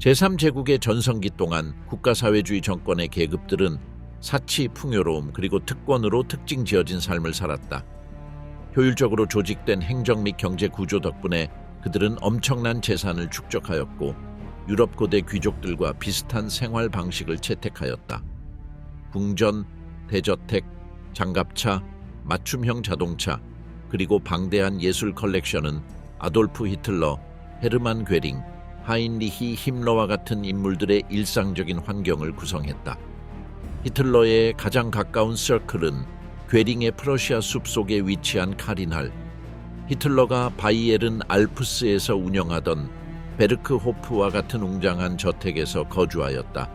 제3제국의 전성기 동안 국가사회주의 정권의 계급들은 사치, 풍요로움 그리고 특권으로 특징 지어진 삶을 살았다. 효율적으로 조직된 행정 및 경제 구조 덕분에 그들은 엄청난 재산을 축적하였고 유럽 고대 귀족들과 비슷한 생활 방식을 채택하였다. 궁전, 대저택, 장갑차, 맞춤형 자동차, 그리고 방대한 예술 컬렉션은 아돌프 히틀러, 헤르만 괴링, 하인리히 힘러와 같은 인물들의 일상적인 환경을 구성했다. 히틀러의 가장 가까운 서클은 괴링의 프러시아 숲속에 위치한 카린할, 히틀러가 바이에른 알프스에서 운영하던 베르크호프와 같은 웅장한 저택에서 거주하였다.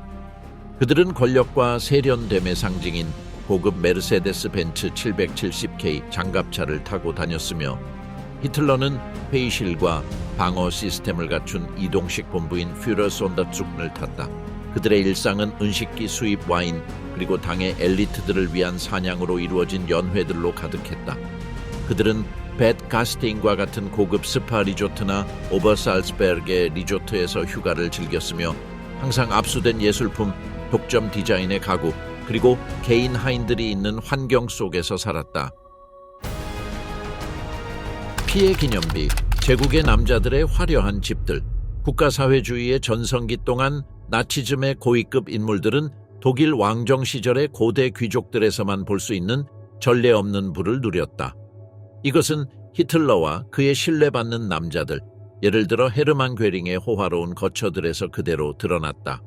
그들은 권력과 세련됨의 상징인 고급 메르세데스 벤츠 770K 장갑차를 타고 다녔으며 히틀러는 회의실과 방어 시스템을 갖춘 이동식 본부인 퓨러 손다츠크를 탔다. 그들의 일상은 은식기, 수입, 와인, 그리고 당의 엘리트들을 위한 사냥으로 이루어진 연회들로 가득했다. 그들은 벳 가스테인과 같은 고급 스파 리조트나 오버살스베르의 리조트에서 휴가를 즐겼으며 항상 압수된 예술품, 독점 디자인의 가구, 그리고 개인 하인들이 있는 환경 속에서 살았다. 피해 기념비, 제국의 남자들의 화려한 집들, 국가사회주의의 전성기 동안 나치즘의 고위급 인물들은 독일 왕정 시절의 고대 귀족들에서만 볼 수 있는 전례 없는 부를 누렸다. 이것은 히틀러와 그의 신뢰받는 남자들, 예를 들어 헤르만 괴링의 호화로운 거처들에서 그대로 드러났다.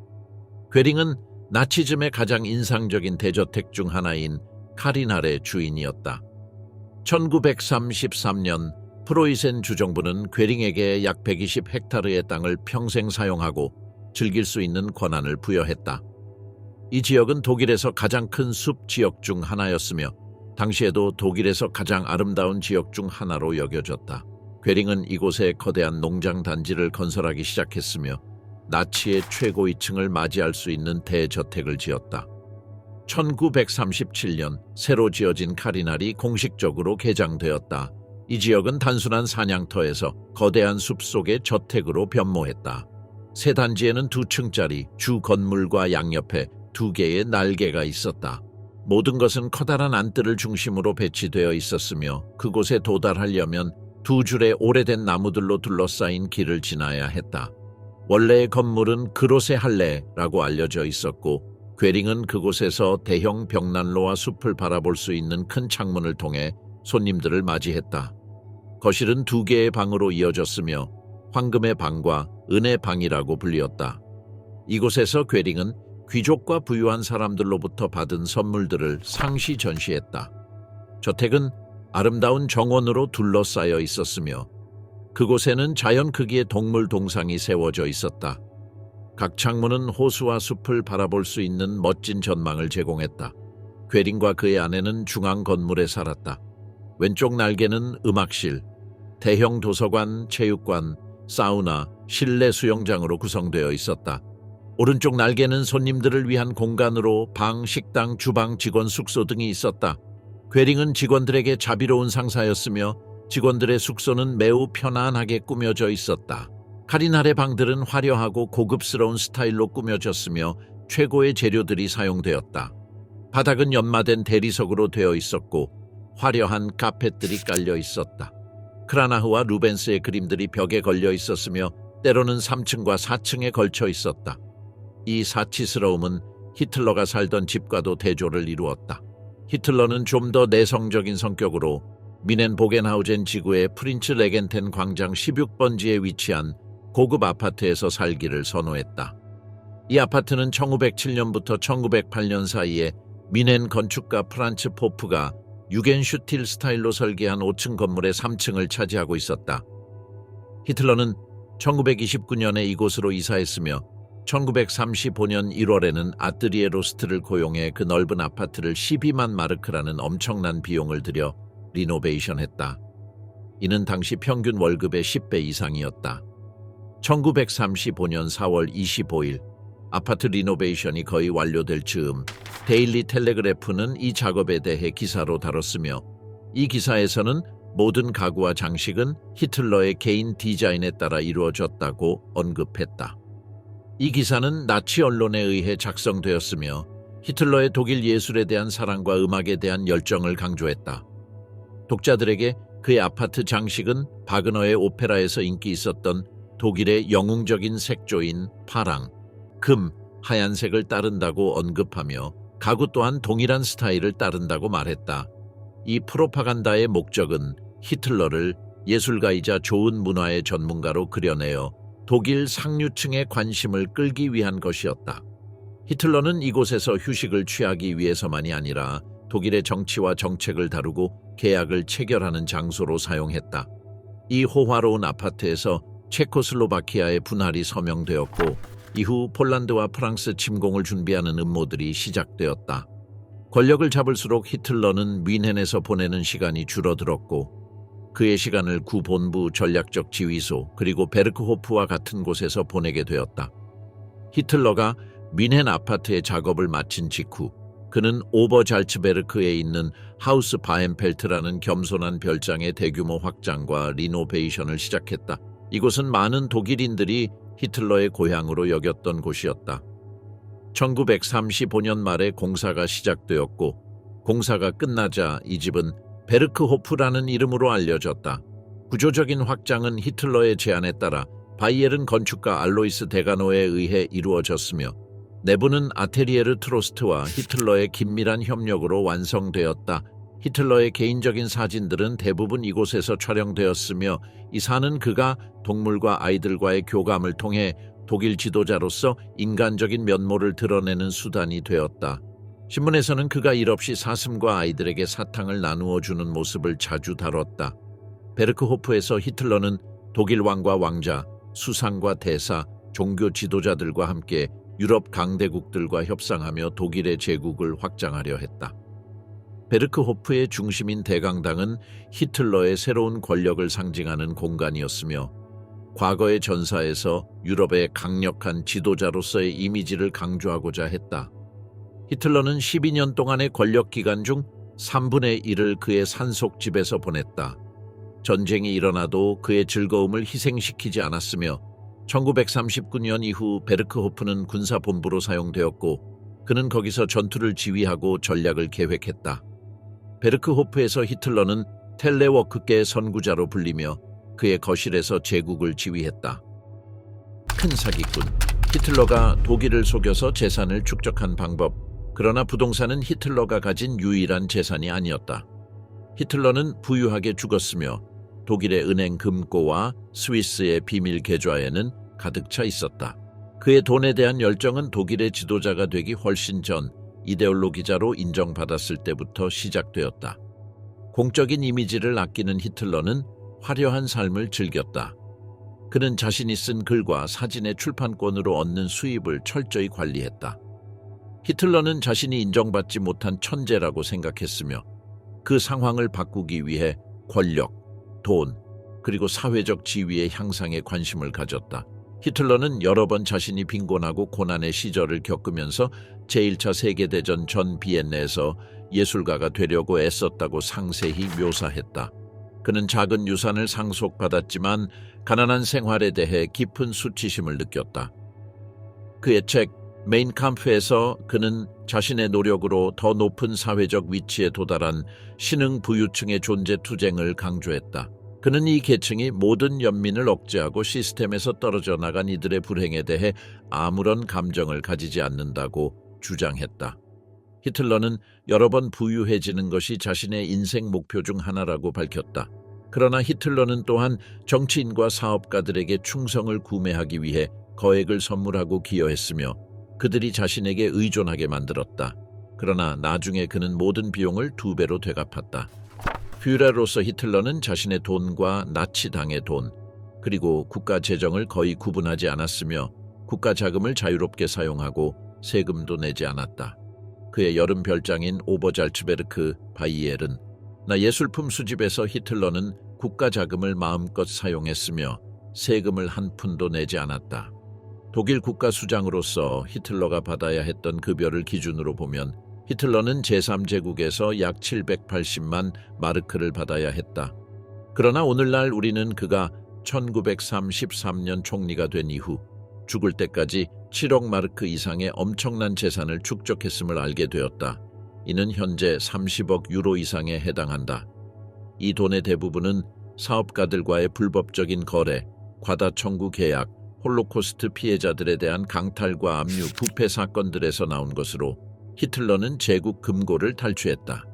괴링은 나치즘의 가장 인상적인 대저택 중 하나인 카린할의 주인이었다. 1933년 프로이센 주정부는 괴링에게 약 120헥타르의 땅을 평생 사용하고 즐길 수 있는 권한을 부여했다. 이 지역은 독일에서 가장 큰 숲 지역 중 하나였으며 당시에도 독일에서 가장 아름다운 지역 중 하나로 여겨졌다. 괴링은 이곳에 거대한 농장 단지를 건설하기 시작했으며 나치의 최고위층을 맞이할 수 있는 대저택을 지었다. 1937년 새로 지어진 카린할이 공식적으로 개장되었다. 이 지역은 단순한 사냥터에서 거대한 숲속의 저택으로 변모했다. 새 단지에는 2층짜리 주 건물과 양옆에 2개의 날개가 있었다. 모든 것은 커다란 안뜰을 중심으로 배치되어 있었으며 그곳에 도달하려면 2줄의 오래된 나무들로 둘러싸인 길을 지나야 했다. 원래의 건물은 그로세 할레라고 알려져 있었고 괴링은 그곳에서 대형 벽난로와 숲을 바라볼 수 있는 큰 창문을 통해 손님들을 맞이했다. 거실은 2개의 방으로 이어졌으며 황금의 방과 은의 방이라고 불리었다. 이곳에서 괴링은 귀족과 부유한 사람들로부터 받은 선물들을 상시 전시했다. 저택은 아름다운 정원으로 둘러싸여 있었으며 그곳에는 자연 크기의 동물 동상이 세워져 있었다. 각 창문은 호수와 숲을 바라볼 수 있는 멋진 전망을 제공했다. 괴링과 그의 아내는 중앙 건물에 살았다. 왼쪽 날개는 음악실, 대형 도서관, 체육관, 사우나, 실내 수영장으로 구성되어 있었다. 오른쪽 날개는 손님들을 위한 공간으로 방, 식당, 주방, 직원 숙소 등이 있었다. 괴링은 직원들에게 자비로운 상사였으며 직원들의 숙소는 매우 편안하게 꾸며져 있었다. 카린할의 방들은 화려하고 고급스러운 스타일로 꾸며졌으며 최고의 재료들이 사용되었다. 바닥은 연마된 대리석으로 되어 있었고 화려한 카펫들이 깔려 있었다. 크라나흐와 루벤스의 그림들이 벽에 걸려 있었으며 때로는 3층과 4층에 걸쳐 있었다. 이 사치스러움은 히틀러가 살던 집과도 대조를 이루었다. 히틀러는 좀 더 내성적인 성격으로 미넨 보겐하우젠 지구의 프린츠 레겐텐 광장 16번지에 위치한 고급 아파트에서 살기를 선호했다. 이 아파트는 1907년부터 1908년 사이에 미넨 건축가 프란츠 포프가 유겐슈틸 스타일로 설계한 5층 건물의 3층을 차지하고 있었다. 히틀러는 1929년에 이곳으로 이사했으며 1935년 1월에는 아뜨리에 로스트를 고용해 그 넓은 아파트를 12만 마르크라는 엄청난 비용을 들여 리노베이션했다. 이는 당시 평균 월급의 10배 이상이었다. 1935년 4월 25일 아파트 리노베이션이 거의 완료될 즈음 데일리 텔레그래프는 이 작업에 대해 기사로 다뤘으며 이 기사에서는 모든 가구와 장식은 히틀러의 개인 디자인에 따라 이루어졌다고 언급했다. 이 기사는 나치 언론에 의해 작성되었으며 히틀러의 독일 예술에 대한 사랑과 음악에 대한 열정을 강조했다. 독자들에게 그의 아파트 장식은 바그너의 오페라에서 인기 있었던 독일의 영웅적인 색조인 파랑, 금, 하얀색을 따른다고 언급하며 가구 또한 동일한 스타일을 따른다고 말했다. 이 프로파간다의 목적은 히틀러를 예술가이자 좋은 문화의 전문가로 그려내어 독일 상류층의 관심을 끌기 위한 것이었다. 히틀러는 이곳에서 휴식을 취하기 위해서만이 아니라 독일의 정치와 정책을 다루고 계약을 체결하는 장소로 사용했다. 이 호화로운 아파트에서 체코슬로바키아의 분할이 서명되었고 이후 폴란드와 프랑스 침공을 준비하는 음모들이 시작되었다. 권력을 잡을수록 히틀러는 뮌헨에서 보내는 시간이 줄어들었고 그의 시간을 구본부 전략적 지휘소 그리고 베르크호프와 같은 곳에서 보내게 되었다. 히틀러가 뮌헨 아파트의 작업을 마친 직후 그는 오버잘츠베르크에 있는 하우스 바엠펠트라는 겸손한 별장의 대규모 확장과 리노베이션을 시작했다. 이곳은 많은 독일인들이 히틀러의 고향으로 여겼던 곳이었다. 1935년 말에 공사가 시작되었고 공사가 끝나자 이 집은 베르크호프라는 이름으로 알려졌다. 구조적인 확장은 히틀러의 제안에 따라 바이에른 건축가 알로이스 데가노에 의해 이루어졌으며 내부는 아테리에르 트로스트와 히틀러의 긴밀한 협력으로 완성되었다. 히틀러의 개인적인 사진들은 대부분 이곳에서 촬영되었으며 이 산은 그가 동물과 아이들과의 교감을 통해 독일 지도자로서 인간적인 면모를 드러내는 수단이 되었다. 신문에서는 그가 일 없이 사슴과 아이들에게 사탕을 나누어 주는 모습을 자주 다뤘다. 베르크호프에서 히틀러는 독일 왕과 왕자, 수상과 대사, 종교 지도자들과 함께 유럽 강대국들과 협상하며 독일의 제국을 확장하려 했다. 베르크호프의 중심인 대강당은 히틀러의 새로운 권력을 상징하는 공간이었으며 과거의 전사에서 유럽의 강력한 지도자로서의 이미지를 강조하고자 했다. 히틀러는 12년 동안의 권력 기간 중 3분의 1을 그의 산속집에서 보냈다. 전쟁이 일어나도 그의 즐거움을 희생시키지 않았으며 1939년 이후 베르크호프는 군사본부로 사용되었고 그는 거기서 전투를 지휘하고 전략을 계획했다. 베르크호프에서 히틀러는 텔레워크계의 선구자로 불리며 그의 거실에서 제국을 지휘했다. 큰 사기꾼. 히틀러가 독일을 속여서 재산을 축적한 방법. 그러나 부동산은 히틀러가 가진 유일한 재산이 아니었다. 히틀러는 부유하게 죽었으며 독일의 은행 금고와 스위스의 비밀 계좌에는 가득 차 있었다. 그의 돈에 대한 열정은 독일의 지도자가 되기 훨씬 전 이데올로기자로 인정받았을 때부터 시작되었다. 공적인 이미지를 아끼는 히틀러는 화려한 삶을 즐겼다. 그는 자신이 쓴 글과 사진의 출판권으로 얻는 수입을 철저히 관리했다. 히틀러는 자신이 인정받지 못한 천재라고 생각했으며 그 상황을 바꾸기 위해 권력, 돈, 그리고 사회적 지위의 향상에 관심을 가졌다. 히틀러는 여러 번 자신이 빈곤하고 고난의 시절을 겪으면서 제1차 세계대전 전 비엔나에서 예술가가 되려고 애썼다고 상세히 묘사했다. 그는 작은 유산을 상속받았지만 가난한 생활에 대해 깊은 수치심을 느꼈다. 그의 책 메인캄프에서 그는 자신의 노력으로 더 높은 사회적 위치에 도달한 신흥 부유층의 존재 투쟁을 강조했다. 그는 이 계층이 모든 연민을 억제하고 시스템에서 떨어져 나간 이들의 불행에 대해 아무런 감정을 가지지 않는다고 주장했다. 히틀러는 여러 번 부유해지는 것이 자신의 인생 목표 중 하나라고 밝혔다. 그러나 히틀러는 또한 정치인과 사업가들에게 충성을 구매하기 위해 거액을 선물하고 기여했으며 그들이 자신에게 의존하게 만들었다. 그러나 나중에 그는 모든 비용을 2배로 되갚았다. führer로서 히틀러는 자신의 돈과 나치당의 돈, 그리고 국가 재정을 거의 구분하지 않았으며 국가 자금을 자유롭게 사용하고 세금도 내지 않았다. 그의 여름 별장인 오버잘츠베르크 바이에른 나 예술품 수집에서 히틀러는 국가 자금을 마음껏 사용했으며 세금을 한 푼도 내지 않았다. 독일 국가 수장으로서 히틀러가 받아야 했던 급여를 기준으로 보면 히틀러는 제3제국에서 약 780만 마르크를 받아야 했다. 그러나 오늘날 우리는 그가 1933년 총리가 된 이후 죽을 때까지 7억 마르크 이상의 엄청난 재산을 축적했음을 알게 되었다. 이는 현재 30억 유로 이상에 해당한다. 이 돈의 대부분은 사업가들과의 불법적인 거래, 과다 청구 계약, 홀로코스트 피해자들에 대한 강탈과 압류, 부패 사건들에서 나온 것으로 히틀러는 제국 금고를 탈취했다.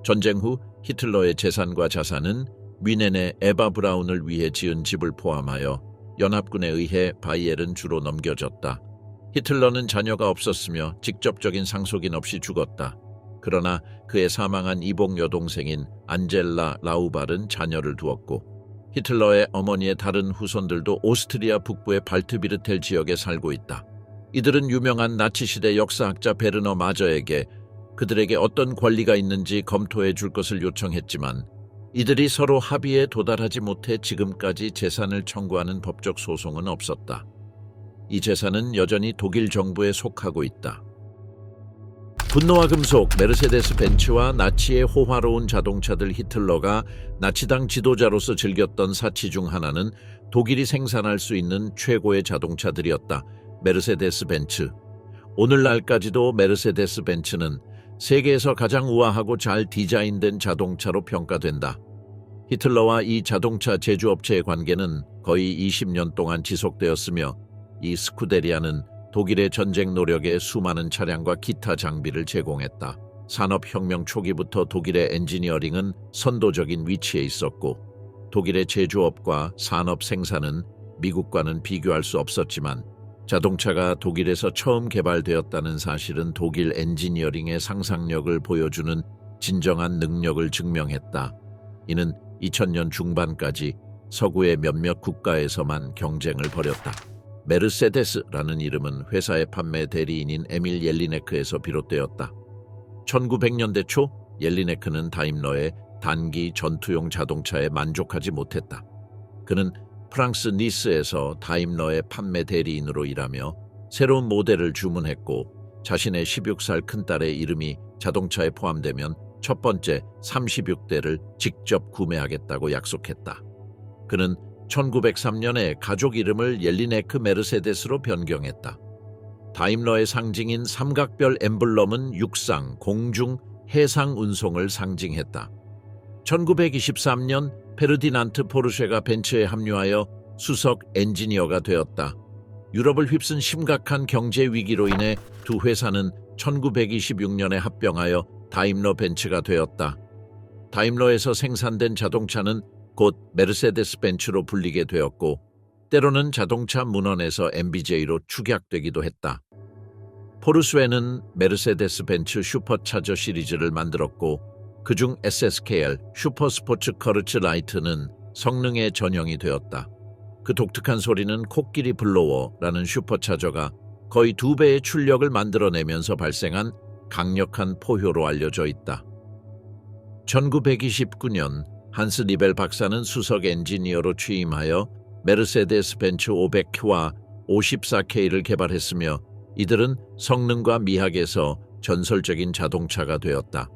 전쟁 후 히틀러의 재산과 자산은 뮌헨의 에바 브라운을 위해 지은 집을 포함하여 연합군에 의해 바이엘은 주로 넘겨졌다. 히틀러는 자녀가 없었으며 직접적인 상속인 없이 죽었다. 그러나 그의 사망한 이복 여동생인 안젤라 라우발은 자녀를 두었고 히틀러의 어머니의 다른 후손들도 오스트리아 북부의 발트비르텔 지역에 살고 있다. 이들은 유명한 나치시대 역사학자 베르너 마저에게 그들에게 어떤 권리가 있는지 검토해 줄 것을 요청했지만 이들이 서로 합의에 도달하지 못해 지금까지 재산을 청구하는 법적 소송은 없었다. 이 재산은 여전히 독일 정부에 속하고 있다. 분노와 금속, 메르세데스 벤츠와 나치의 호화로운 자동차들. 히틀러가 나치당 지도자로서 즐겼던 사치 중 하나는 독일이 생산할 수 있는 최고의 자동차들이었다. 메르세데스 벤츠. 오늘날까지도 메르세데스 벤츠는 세계에서 가장 우아하고 잘 디자인된 자동차로 평가된다. 히틀러와 이 자동차 제조업체의 관계는 거의 20년 동안 지속되었으며 이 스쿠데리아는 독일의 전쟁 노력에 수많은 차량과 기타 장비를 제공했다. 산업혁명 초기부터 독일의 엔지니어링은 선도적인 위치에 있었고 독일의 제조업과 산업 생산은 미국과는 비교할 수 없었지만 자동차가 독일에서 처음 개발되었다는 사실은 독일 엔지니어링의 상상력을 보여주는 진정한 능력을 증명했다. 이는 2000년 중반까지 서구의 몇몇 국가에서만 경쟁을 벌였다. 메르세데스라는 이름은 회사의 판매 대리인인 에밀 옐리네크에서 비롯되었다. 1900년대 초 옐리네크는 다임러의 단기 전투용 자동차에 만족하지 못했다. 그는 프랑스 니스에서 다임러의 판매 대리인으로 일하며 새로운 모델을 주문했고 자신의 16살 큰딸의 이름이 자동차에 포함되면 첫 번째 36대를 직접 구매하겠다고 약속했다. 그는 1903년에 가족 이름을 옐리네크 메르세데스로 변경했다. 다임러의 상징인 삼각별 엠블럼은 육상, 공중, 해상 운송을 상징했다. 1923년 페르디난트 포르쉐가 벤츠에 합류하여 수석 엔지니어가 되었다. 유럽을 휩쓴 심각한 경제 위기로 인해 두 회사는 1926년에 합병하여 다임러 벤츠가 되었다. 다임러에서 생산된 자동차는 곧 메르세데스 벤츠로 불리게 되었고 때로는 자동차 문헌에서 MBJ로 축약되기도 했다. 포르쉐는 메르세데스 벤츠 슈퍼차저 시리즈를 만들었고 그중 SSKR 슈퍼스포츠 커르츠 라이트는 성능의 전형이 되었다. 그 독특한 소리는 코끼리 블로워라는 슈퍼차저가 거의 2배의 출력을 만들어내면서 발생한 강력한 포효로 알려져 있다. 1929년 한스 리벨 박사는 수석 엔지니어로 취임하여 메르세데스 벤츠 500와 54K를 개발했으며 이들은 성능과 미학에서 전설적인 자동차가 되었다.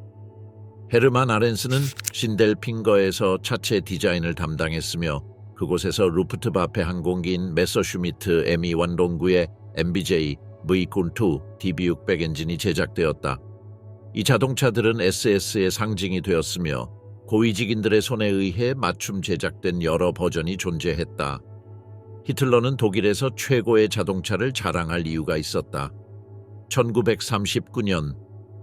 헤르만 아렌스는 신델핑거에서 차체 디자인을 담당했으며 그곳에서 루프트바페 항공기인 메서슈미트 M2 원동구의 MBJ V-2 DB600 엔진이 제작되었다. 이 자동차들은 SS의 상징이 되었으며 고위직인들의 손에 의해 맞춤 제작된 여러 버전이 존재했다. 히틀러는 독일에서 최고의 자동차를 자랑할 이유가 있었다. 1939년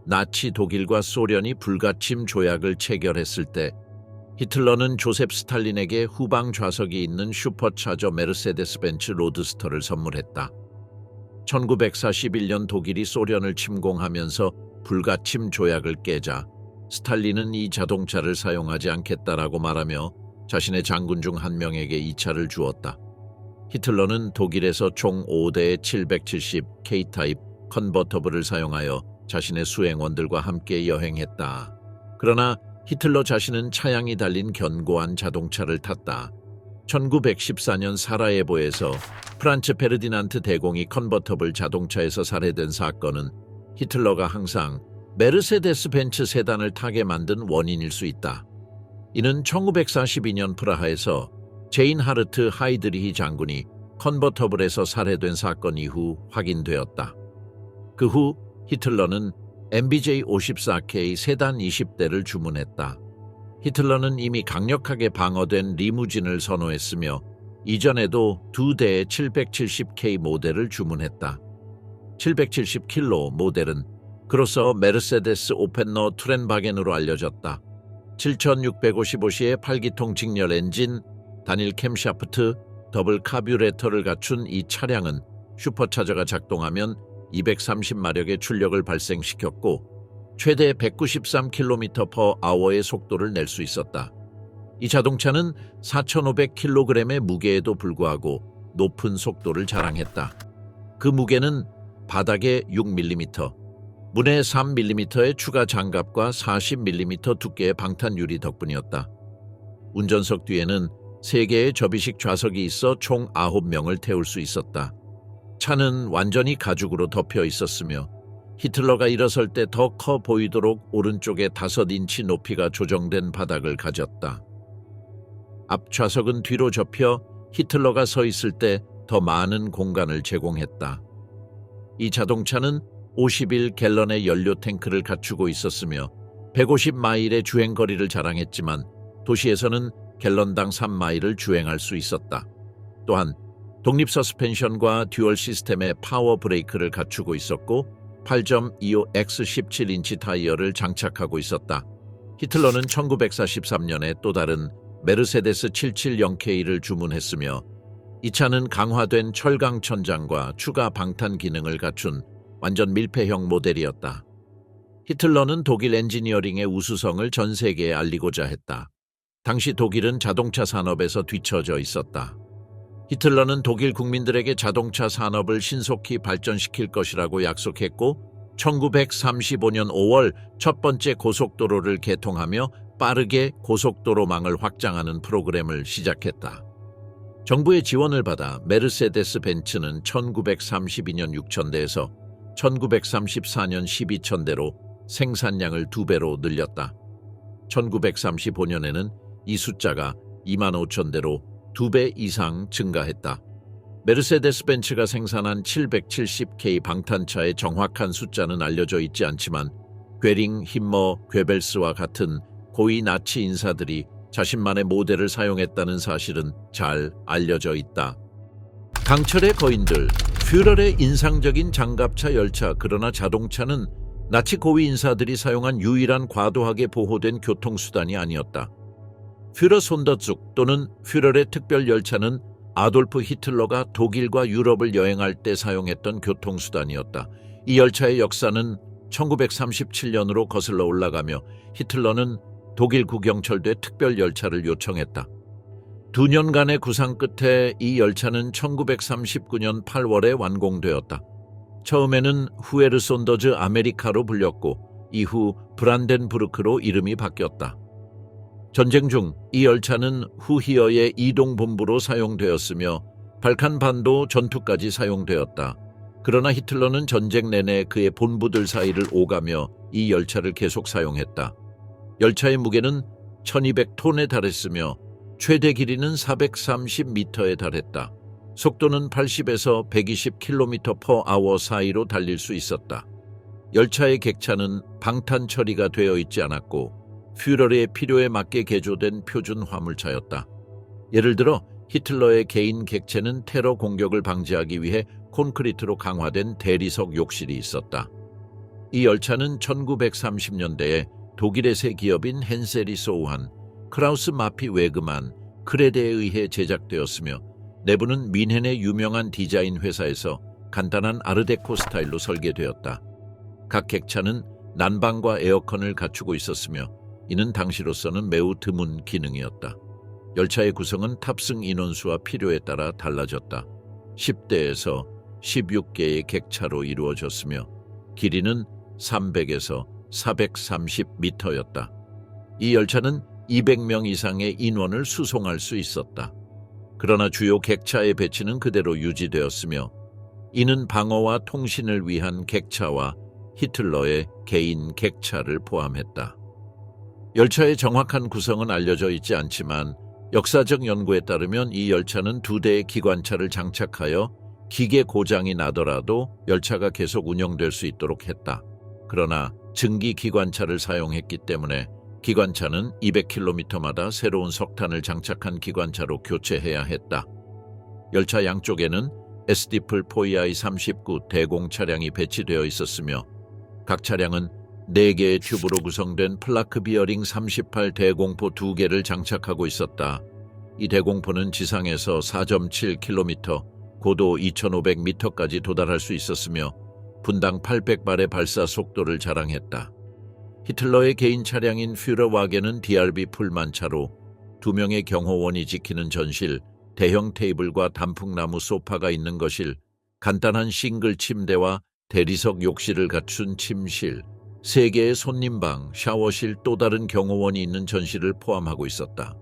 나치 독일과 소련이 불가침 조약을 체결했을 때 히틀러는 조셉 스탈린에게 후방 좌석이 있는 슈퍼차저 메르세데스 벤츠 로드스터를 선물했다. 1941년 독일이 소련을 침공하면서 불가침 조약을 깨자 스탈린은 이 자동차를 사용하지 않겠다라고 말하며 자신의 장군 중 한 명에게 이 차를 주었다. 히틀러는 독일에서 총 5대의 770 K타입 컨버터블을 사용하여 자신의 수행원들과 함께 여행했다. 그러나 히틀러 자신은 차양이 달린 견고한 자동차를 탔다. 1914년 사라예보에서 프란츠 페르디난트 대공이 컨버터블 자동차에서 살해된 사건은 히틀러가 항상 메르세데스 벤츠 세단을 타게 만든 원인일 수 있다. 이는 1942년 프라하에서 제인 하르트 하이드리히 장군이 컨버터블에서 살해된 사건 이후 확인되었다. 그 후 히틀러는 MBJ-54K 세단 20대를 주문했다. 히틀러는 이미 강력하게 방어된 리무진을 선호했으며 이전에도 2대의 770K 모델을 주문했다. 770킬로 모델은 그로서 메르세데스 오펜너 투렌바겐으로 알려졌다. 7655시의 8기통 직렬 엔진, 단일 캠샤프트, 더블 카뷰레터를 갖춘 이 차량은 슈퍼차저가 작동하면 230마력의 출력을 발생시켰고 최대 193km/h의 속도를 낼 수 있었다. 이 자동차는 4,500kg의 무게에도 불구하고 높은 속도를 자랑했다. 그 무게는 바닥에 6mm, 문에 3mm의 추가 장갑과 40mm 두께의 방탄유리 덕분이었다. 운전석 뒤에는 3개의 접이식 좌석이 있어 총 9명을 태울 수 있었다. 차는 완전히 가죽으로 덮여 있었으며 히틀러가 일어설 때 더 커 보이도록 오른쪽에 5인치 높이가 조정된 바닥을 가졌다. 앞 좌석은 뒤로 접혀 히틀러가 서 있을 때 더 많은 공간을 제공했다. 이 자동차는 51갤런의 연료 탱크를 갖추고 있었으며 150마일의 주행거리를 자랑했지만 도시에서는 갤런당 3마일을 주행할 수 있었다. 또한 독립 서스펜션과 듀얼 시스템의 파워 브레이크를 갖추고 있었고 8.25 X17인치 타이어를 장착하고 있었다. 히틀러는 1943년에 또 다른 메르세데스 770K를 주문했으며 이 차는 강화된 철강 천장과 추가 방탄 기능을 갖춘 완전 밀폐형 모델이었다. 히틀러는 독일 엔지니어링의 우수성을 전 세계에 알리고자 했다. 당시 독일은 자동차 산업에서 뒤처져 있었다. 히틀러는 독일 국민들에게 자동차 산업을 신속히 발전시킬 것이라고 약속했고 1935년 5월 첫 번째 고속도로를 개통하며 빠르게 고속도로망을 확장하는 프로그램을 시작했다. 정부의 지원을 받아 메르세데스 벤츠는 1932년 6,000대에서 1934년 12,000대로 생산량을 2배로 늘렸다. 1935년에는 이 숫자가 25,000대로 2배 이상 증가했다. 메르세데스 벤츠가 생산한 770K 방탄차의 정확한 숫자는 알려져 있지 않지만 괴링, 힘머, 괴벨스와 같은 고위 나치 인사들이 자신만의 모델을 사용했다는 사실은 잘 알려져 있다. 강철의 거인들, 퓨럴의 인상적인 장갑차 열차. 그러나 자동차는 나치 고위 인사들이 사용한 유일한 과도하게 보호된 교통수단이 아니었다. 퓨러 손더zus 또는 퓨럴의 특별 열차는 아돌프 히틀러가 독일과 유럽을 여행할 때 사용했던 교통수단이었다. 이 열차의 역사는 1937년으로 거슬러 올라가며 히틀러는 독일 국영철도에 특별 열차를 요청했다. 2년간의 구상 끝에 이 열차는 1939년 8월에 완공되었다. 처음에는 후에르 손더즈 아메리카로 불렸고 이후 브란덴부르크로 이름이 바뀌었다. 전쟁 중 이 열차는 후히어의 이동본부로 사용되었으며 발칸반도 전투까지 사용되었다. 그러나 히틀러는 전쟁 내내 그의 본부들 사이를 오가며 이 열차를 계속 사용했다. 열차의 무게는 1200톤에 달했으며 최대 길이는 430m에 달했다. 속도는 80에서 120km/h 사이로 달릴 수 있었다. 열차의 객차는 방탄 처리가 되어 있지 않았고 퓨럴의 필요에 맞게 개조된 표준 화물차였다. 예를 들어 히틀러의 개인 객체는 테러 공격을 방지하기 위해 콘크리트로 강화된 대리석 욕실이 있었다. 이 열차는 1930년대에 독일의 새 기업인 헨셀이 소유한 크라우스 마피 웨그만 크레데에 의해 제작되었으며 내부는 뮌헨의 유명한 디자인 회사에서 간단한 아르데코 스타일로 설계되었다. 각 객차는 난방과 에어컨을 갖추고 있었으며 이는 당시로서는 매우 드문 기능이었다. 열차의 구성은 탑승 인원수와 필요에 따라 달라졌다. 10대에서 16개의 객차로 이루어졌으며 길이는 300에서 430m였다. 이 열차는 200명 이상의 인원을 수송할 수 있었다. 그러나 주요 객차의 배치는 그대로 유지되었으며 이는 방어와 통신을 위한 객차와 히틀러의 개인 객차를 포함했다. 열차의 정확한 구성은 알려져 있지 않지만 역사적 연구에 따르면 이 열차는 2대의 기관차를 장착하여 기계 고장이 나더라도 열차가 계속 운영될 수 있도록 했다. 그러나 증기 기관차를 사용했기 때문에 기관차는 200km마다 새로운 석탄을 장착한 기관차로 교체해야 했다. 열차 양쪽에는 SD플 포이아이 39 대공 차량이 배치되어 있었으며 각 차량은 4개의 튜브로 구성된 플라크 비어링 38 대공포 2개를 장착하고 있었다. 이 대공포는 지상에서 4.7km, 고도 2,500m까지 도달할 수 있었으며 분당 800발의 발사 속도를 자랑했다. 히틀러의 개인 차량인 퓨러와겐은 DRB 풀만차로 2명의 경호원이 지키는 전실, 대형 테이블과 단풍나무 소파가 있는 거실, 간단한 싱글 침대와 대리석 욕실을 갖춘 침실, 3개의 손님방, 샤워실, 또 다른 경호원이 있는 전실을 포함하고 있었다.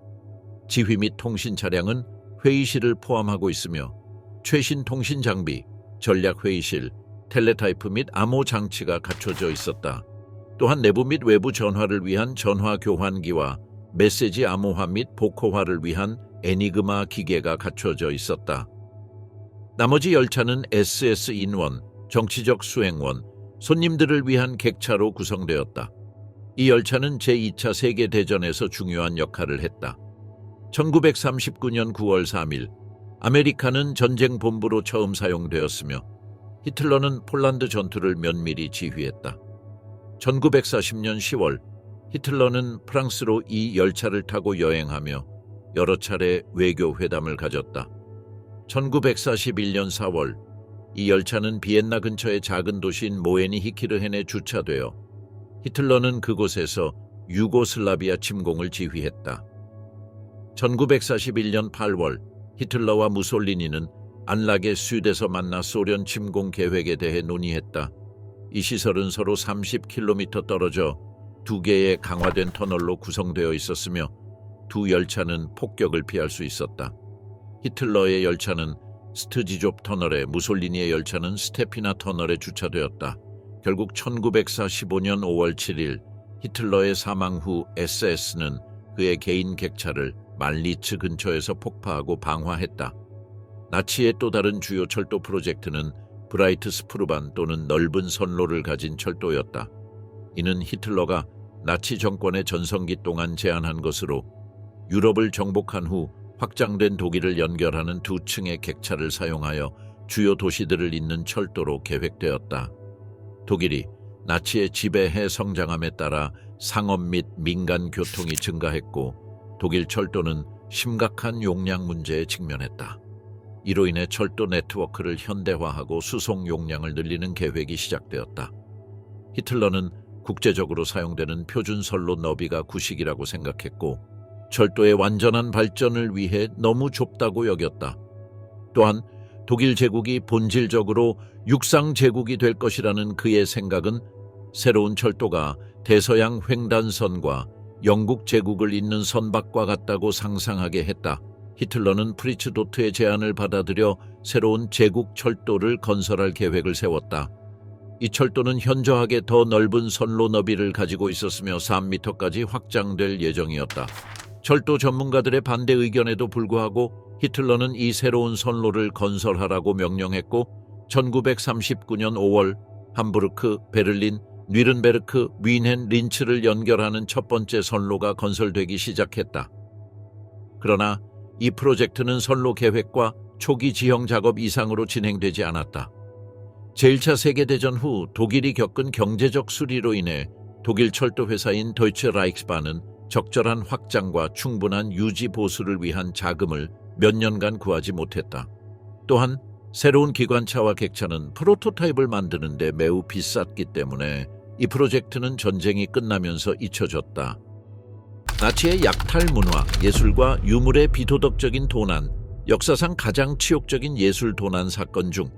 지휘 및 통신 차량은 회의실을 포함하고 있으며 최신 통신 장비, 전략 회의실, 텔레타이프 및 암호 장치가 갖춰져 있었다. 또한 내부 및 외부 전화를 위한 전화 교환기와 메시지 암호화 및 복호화를 위한 애니그마 기계가 갖춰져 있었다. 나머지 열차는 SS 인원, 정치적 수행원, 손님들을 위한 객차로 구성되었다. 이 열차는 제2차 세계대전에서 중요한 역할을 했다. 1939년 9월 3일, 아메리카는 전쟁 본부로 처음 사용되었으며 히틀러는 폴란드 전투를 면밀히 지휘했다. 1940년 10월, 히틀러는 프랑스로 이 열차를 타고 여행하며 여러 차례 외교 회담을 가졌다. 1941년 4월, 이 열차는 비엔나 근처의 작은 도시인 모에니히키르헨에 주차되어 히틀러는 그곳에서 유고슬라비아 침공을 지휘했다. 1941년 8월, 히틀러와 무솔리니는 안락의 süd에서 만나 소련 침공 계획에 대해 논의했다. 이 시설은 서로 30km 떨어져 2개의 강화된 터널로 구성되어 있었으며 두 열차는 폭격을 피할 수 있었다. 히틀러의 열차는 스트지좁 터널에, 무솔리니의 열차는 스테피나 터널에 주차되었다. 결국 1945년 5월 7일 히틀러의 사망 후 SS는 그의 개인 객차를 말리츠 근처에서 폭파하고 방화했다. 나치의 또 다른 주요 철도 프로젝트는 브라이트 스프루반 또는 넓은 선로를 가진 철도였다. 이는 히틀러가 나치 정권의 전성기 동안 제안한 것으로 유럽을 정복한 후 확장된 독일을 연결하는 2층의 객차를 사용하여 주요 도시들을 잇는 철도로 계획되었다. 독일이 나치의 지배해 성장함에 따라 상업 및 민간 교통이 증가했고 독일 철도는 심각한 용량 문제에 직면했다. 이로 인해 철도 네트워크를 현대화하고 수송 용량을 늘리는 계획이 시작되었다. 히틀러는 국제적으로 사용되는 표준 선로 너비가 구식이라고 생각했고 철도의 완전한 발전을 위해 너무 좁다고 여겼다. 또한 독일 제국이 본질적으로 육상 제국이 될 것이라는 그의 생각은 새로운 철도가 대서양 횡단선과 영국 제국을 잇는 선박과 같다고 상상하게 했다. 히틀러는 프리츠 도트의 제안을 받아들여 새로운 제국 철도를 건설할 계획을 세웠다. 이 철도는 현저하게 더 넓은 선로 너비를 가지고 있었으며 3m까지 확장될 예정이었다. 철도 전문가들의 반대 의견에도 불구하고 히틀러는 이 새로운 선로를 건설하라고 명령했고 1939년 5월 함부르크, 베를린, 뉘른베르크, 뮌헨, 린츠를 연결하는 첫 번째 선로가 건설되기 시작했다. 그러나 이 프로젝트는 선로 계획과 초기 지형 작업 이상으로 진행되지 않았다. 제1차 세계대전 후 독일이 겪은 경제적 수리로 인해 독일 철도 회사인 도이체 라이크스바는 적절한 확장과 충분한 유지 보수를 위한 자금을 몇 년간 구하지 못했다. 또한 새로운 기관차와 객차는 프로토타입을 만드는 데 매우 비쌌기 때문에 이 프로젝트는 전쟁이 끝나면서 잊혀졌다. 나치의 약탈 문화, 예술과 유물의 비도덕적인 도난, 역사상 가장 치욕적인 예술 도난 사건 중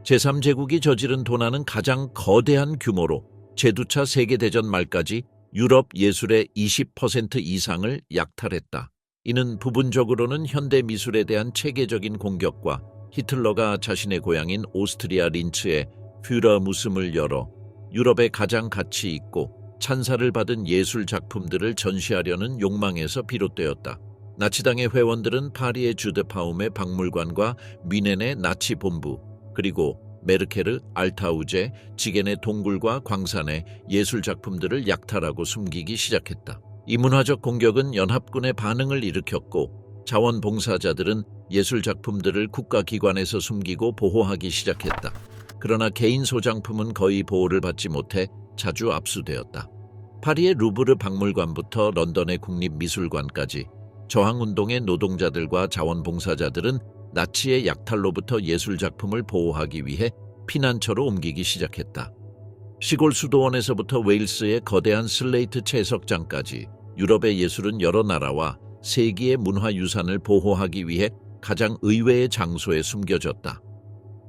제3제국이 저지른 도난은 가장 거대한 규모로 제2차 세계대전 말까지 유럽 예술의 20% 이상을 약탈했다. 이는 부분적으로는 현대 미술에 대한 체계적인 공격과 히틀러가 자신의 고향인 오스트리아 린츠에 퓨러 무슴을 열어 유럽의 가장 가치 있고 찬사를 받은 예술 작품들을 전시하려는 욕망에서 비롯되었다. 나치당의 회원들은 파리의 주드파움의 박물관과 뮌헨의 나치 본부, 그리고 메르케르, 알타우제, 지겐의 동굴과 광산의 예술작품들을 약탈하고 숨기기 시작했다. 이 문화적 공격은 연합군의 반응을 일으켰고 자원봉사자들은 예술작품들을 국가기관에서 숨기고 보호하기 시작했다. 그러나 개인 소장품은 거의 보호를 받지 못해 자주 압수되었다. 파리의 루브르 박물관부터 런던의 국립미술관까지 저항운동의 노동자들과 자원봉사자들은 나치의 약탈로부터 예술작품을 보호하기 위해 피난처로 옮기기 시작했다. 시골 수도원에서부터 웨일스의 거대한 슬레이트 채석장까지 유럽의 예술은 여러 나라와 세계의 문화유산을 보호하기 위해 가장 의외의 장소에 숨겨졌다.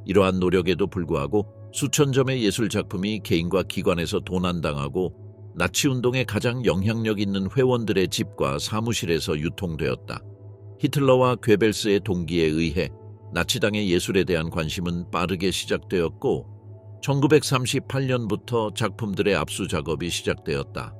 이러한 노력에도 불구하고 수천 점의 예술작품이 개인과 기관에서 도난당하고 나치운동의 가장 영향력 있는 회원들의 집과 사무실에서 유통되었다. 히틀러와 괴벨스의 동기에 의해 나치당의 예술에 대한 관심은 빠르게 시작되었고 1938년부터 작품들의 압수 작업이 시작되었다.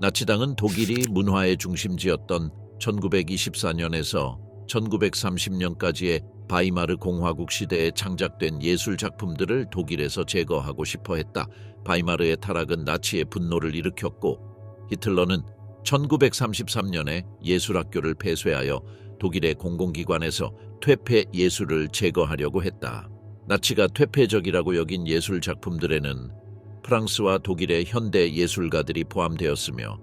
나치당은 독일이 문화의 중심지였던 1924년에서 1930년까지의 바이마르 공화국 시대에 창작된 예술 작품들을 독일에서 제거하고 싶어 했다. 바이마르의 타락은 나치의 분노를 일으켰고 히틀러는 1933년에 예술학교를 폐쇄하여 독일의 공공기관에서 퇴폐 예술을 제거하려고 했다. 나치가 퇴폐적이라고 여긴 예술 작품들에는 프랑스와 독일의 현대 예술가들이 포함되었으며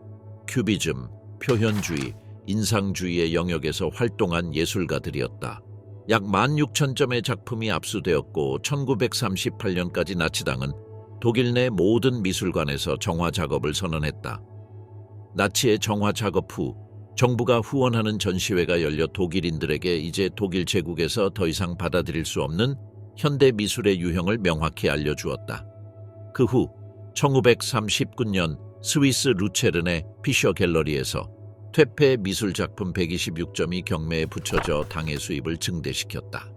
큐비즘, 표현주의, 인상주의의 영역에서 활동한 예술가들이었다. 약 16,000점의 작품이 압수되었고 1938년까지 나치당은 독일 내 모든 미술관에서 정화 작업을 선언했다. 나치의 정화 작업 후 정부가 후원하는 전시회가 열려 독일인들에게 이제 독일 제국에서 더 이상 받아들일 수 없는 현대 미술의 유형을 명확히 알려주었다. 그 후 1939년 스위스 루체른의 피셔 갤러리에서 퇴폐 미술 작품 126점이 경매에 붙여져 당의 수입을 증대시켰다.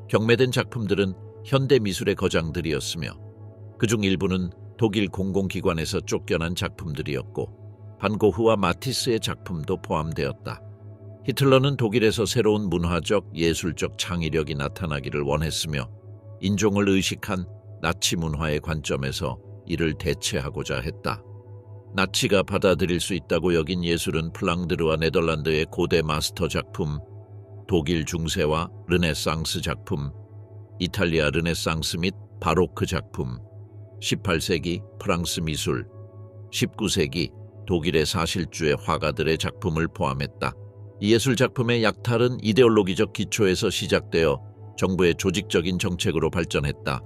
경매된 작품들은 현대 미술의 거장들이었으며 그중 일부는 독일 공공기관에서 쫓겨난 작품들이었고 반고흐와 마티스의 작품도 포함되었다. 히틀러는 독일에서 새로운 문화적, 예술적 창의력이 나타나기를 원했으며 인종을 의식한 나치 문화의 관점에서 이를 대체하고자 했다. 나치가 받아들일 수 있다고 여긴 예술은 플랑드르와 네덜란드의 고대 마스터 작품, 독일 중세와 르네상스 작품, 이탈리아 르네상스 및 바로크 작품, 18세기 프랑스 미술, 19세기 독일의 사실주의 화가들의 작품을 포함했다. 이 예술 작품의 약탈은 이데올로기적 기초에서 시작되어 정부의 조직적인 정책으로 발전했다.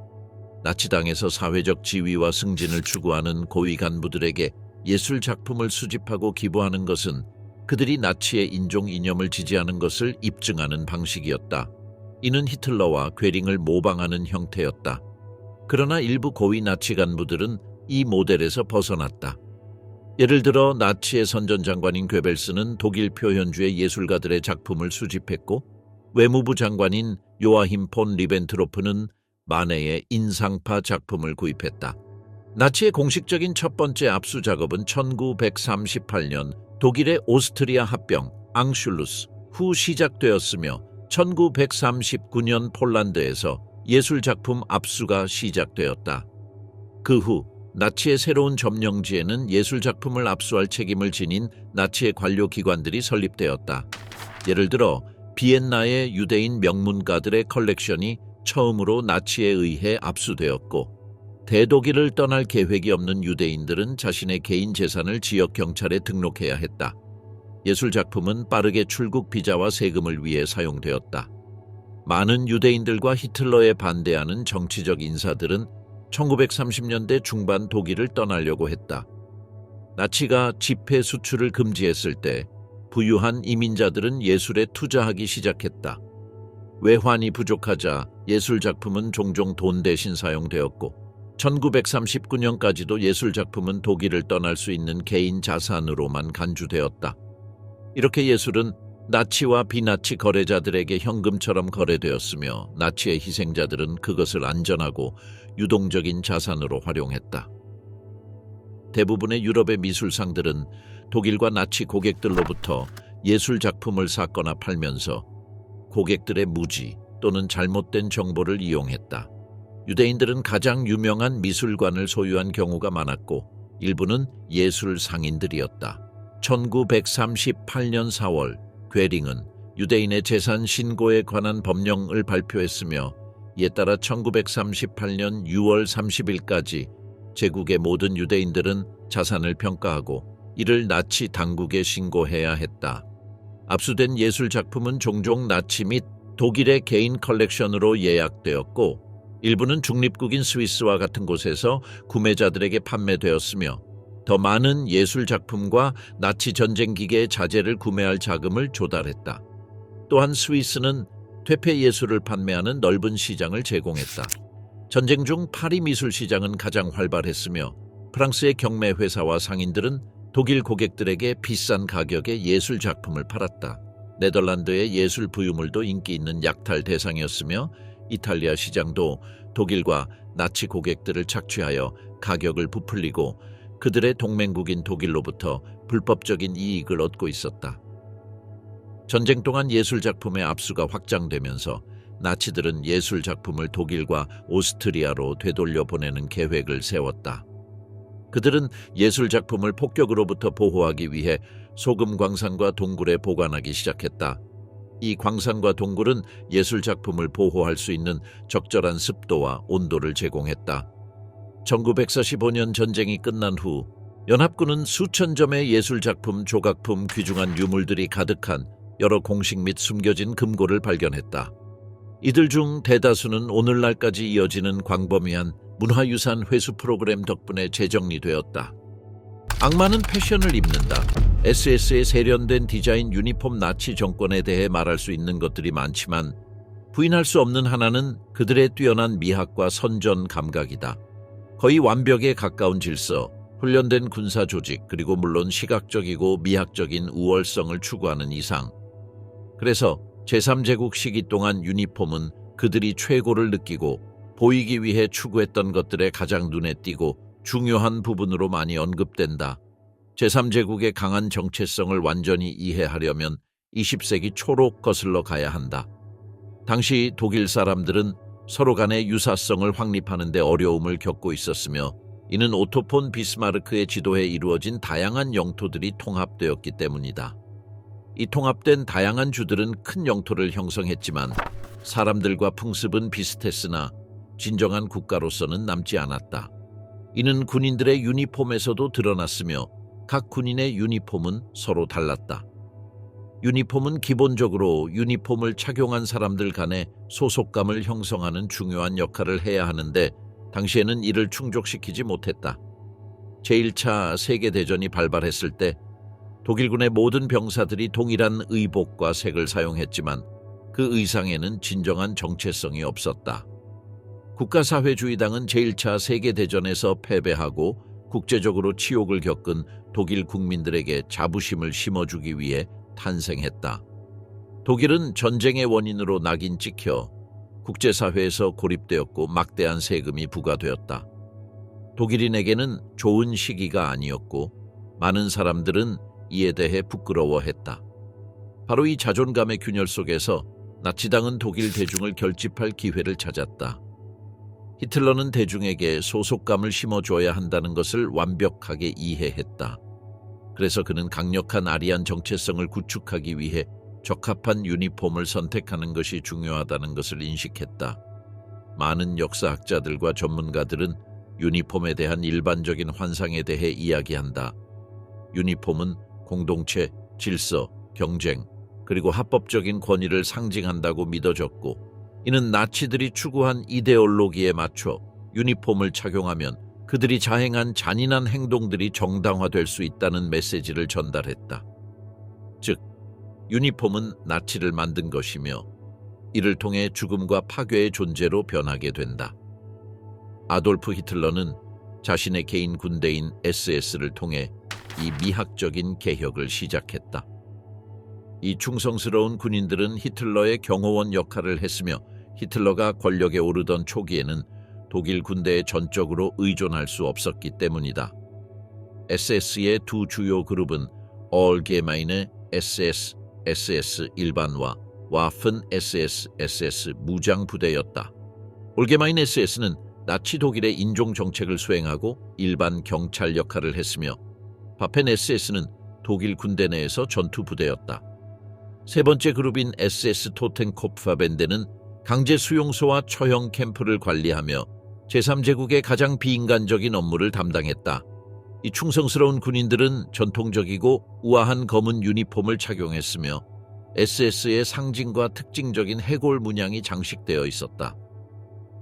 나치당에서 사회적 지위와 승진을 추구하는 고위 간부들에게 예술 작품을 수집하고 기부하는 것은 그들이 나치의 인종 이념을 지지하는 것을 입증하는 방식이었다. 이는 히틀러와 괴링을 모방하는 형태였다. 그러나 일부 고위 나치 간부들은 이 모델에서 벗어났다. 예를 들어 나치의 선전장관인 괴벨스는 독일 표현주의 예술가들의 작품을 수집했고 외무부 장관인 요아힘 폰 리벤트로프는 마네의 인상파 작품을 구입했다. 나치의 공식적인 첫 번째 압수 작업은 1938년 독일의 오스트리아 합병 앙슐루스 후 시작되었으며 1939년 폴란드에서 예술작품 압수가 시작되었다. 그 후 나치의 새로운 점령지에는 예술작품을 압수할 책임을 지닌 나치의 관료기관들이 설립되었다. 예를 들어 비엔나의 유대인 명문가들의 컬렉션이 처음으로 나치에 의해 압수되었고 대독일을 떠날 계획이 없는 유대인들은 자신의 개인 재산을 지역 경찰에 등록해야 했다. 예술작품은 빠르게 출국 비자와 세금을 위해 사용되었다. 많은 유대인들과 히틀러에 반대하는 정치적 인사들은 1930년대 중반 독일을 떠나려고 했다. 나치가 집회 수출을 금지했을 때 부유한 이민자들은 예술에 투자하기 시작했다. 외환이 부족하자 예술작품은 종종 돈 대신 사용되었고 1939년까지도 예술작품은 독일을 떠날 수 있는 개인 자산으로만 간주되었다. 이렇게 예술은 나치와 비나치 거래자들에게 현금처럼 거래되었으며 나치의 희생자들은 그것을 안전하고 유동적인 자산으로 활용했다. 대부분의 유럽의 미술상들은 독일과 나치 고객들로부터 예술 작품을 샀거나 팔면서 고객들의 무지 또는 잘못된 정보를 이용했다. 유대인들은 가장 유명한 미술관을 소유한 경우가 많았고 일부는 예술 상인들이었다. 1938년 4월 괴링은 유대인의 재산 신고에 관한 법령을 발표했으며 이에 따라 1938년 6월 30일까지 제국의 모든 유대인들은 자산을 평가하고 이를 나치 당국에 신고해야 했다. 압수된 예술 작품은 종종 나치 및 독일의 개인 컬렉션으로 예약되었고 일부는 중립국인 스위스와 같은 곳에서 구매자들에게 판매되었으며 더 많은 예술 작품과 나치 전쟁 기계의 자재를 구매할 자금을 조달했다. 또한 스위스는 퇴폐 예술을 판매하는 넓은 시장을 제공했다. 전쟁 중 파리 미술 시장은 가장 활발했으며 프랑스의 경매 회사와 상인들은 독일 고객들에게 비싼 가격의 예술 작품을 팔았다. 네덜란드의 예술 부유물도 인기 있는 약탈 대상이었으며 이탈리아 시장도 독일과 나치 고객들을 착취하여 가격을 부풀리고 그들의 동맹국인 독일로부터 불법적인 이익을 얻고 있었다. 전쟁 동안 예술 작품의 압수가 확장되면서 나치들은 예술 작품을 독일과 오스트리아로 되돌려 보내는 계획을 세웠다. 그들은 예술 작품을 폭격으로부터 보호하기 위해 소금 광산과 동굴에 보관하기 시작했다. 이 광산과 동굴은 예술 작품을 보호할 수 있는 적절한 습도와 온도를 제공했다. 1945년 전쟁이 끝난 후 연합군은 수천 점의 예술 작품, 조각품, 귀중한 유물들이 가득한 여러 공식 및 숨겨진 금고를 발견했다. 이들 중 대다수는 오늘날까지 이어지는 광범위한 문화유산 회수 프로그램 덕분에 재정리되었다. 악마는 패션을 입는다. SS의 세련된 디자인 유니폼 나치 정권에 대해 말할 수 있는 것들이 많지만 부인할 수 없는 하나는 그들의 뛰어난 미학과 선전 감각이다. 거의 완벽에 가까운 질서, 훈련된 군사 조직, 그리고 물론 시각적이고 미학적인 우월성을 추구하는 이상. 그래서 제3제국 시기 동안 유니폼은 그들이 최고를 느끼고 보이기 위해 추구했던 것들의 가장 눈에 띄고 중요한 부분으로 많이 언급된다. 제3제국의 강한 정체성을 완전히 이해하려면 20세기 초로 거슬러 가야 한다. 당시 독일 사람들은 서로 간의 유사성을 확립하는 데 어려움을 겪고 있었으며 이는 오토 폰 비스마르크의 지도에 이루어진 다양한 영토들이 통합되었기 때문이다. 이 통합된 다양한 주들은 큰 영토를 형성했지만 사람들과 풍습은 비슷했으나 진정한 국가로서는 남지 않았다. 이는 군인들의 유니폼에서도 드러났으며 각 군인의 유니폼은 서로 달랐다. 유니폼은 기본적으로 유니폼을 착용한 사람들 간의 소속감을 형성하는 중요한 역할을 해야 하는데 당시에는 이를 충족시키지 못했다. 제1차 세계대전이 발발했을 때 독일군의 모든 병사들이 동일한 의복과 색을 사용했지만 그 의상에는 진정한 정체성이 없었다. 국가사회주의당은 제1차 세계대전에서 패배하고 국제적으로 치욕을 겪은 독일 국민들에게 자부심을 심어주기 위해 탄생했다. 독일은 전쟁의 원인으로 낙인 찍혀 국제사회에서 고립되었고 막대한 세금이 부과되었다. 독일인에게는 좋은 시기가 아니었고 많은 사람들은 이에 대해 부끄러워했다. 바로 이 자존감의 균열 속에서 나치당은 독일 대중을 결집할 기회를 찾았다. 히틀러는 대중에게 소속감을 심어줘야 한다는 것을 완벽하게 이해했다. 그래서 그는 강력한 아리안 정체성을 구축하기 위해 적합한 유니폼을 선택하는 것이 중요하다는 것을 인식했다. 많은 역사학자들과 전문가들은 유니폼에 대한 일반적인 환상에 대해 이야기한다. 유니폼은 공동체, 질서, 경쟁, 그리고 합법적인 권위를 상징한다고 믿어졌고 이는 나치들이 추구한 이데올로기에 맞춰 유니폼을 착용하면 그들이 자행한 잔인한 행동들이 정당화될 수 있다는 메시지를 전달했다. 즉, 유니폼은 나치를 만든 것이며 이를 통해 죽음과 파괴의 존재로 변하게 된다. 아돌프 히틀러는 자신의 개인 군대인 SS를 통해 이 미학적인 개혁을 시작했다. 이 충성스러운 군인들은 히틀러의 경호원 역할을 했으며 히틀러가 권력에 오르던 초기에는 독일 군대에 전적으로 의존할 수 없었기 때문이다. SS의 두 주요 그룹은 Allgemeine SS SS 일반화, 와픈 SS 무장 부대였다. 올게마인 SS는 나치 독일의 인종 정책을 수행하고 일반 경찰 역할을 했으며 바펜 SS는 독일 군대 내에서 전투 부대였다. 세 번째 그룹인 SS 토텐코프밴드는 강제 수용소와 처형 캠프를 관리하며 제3제국의 가장 비인간적인 업무를 담당했다. 이 충성스러운 군인들은 전통적이고 우아한 검은 유니폼을 착용했으며 SS의 상징과 특징적인 해골 문양이 장식되어 있었다.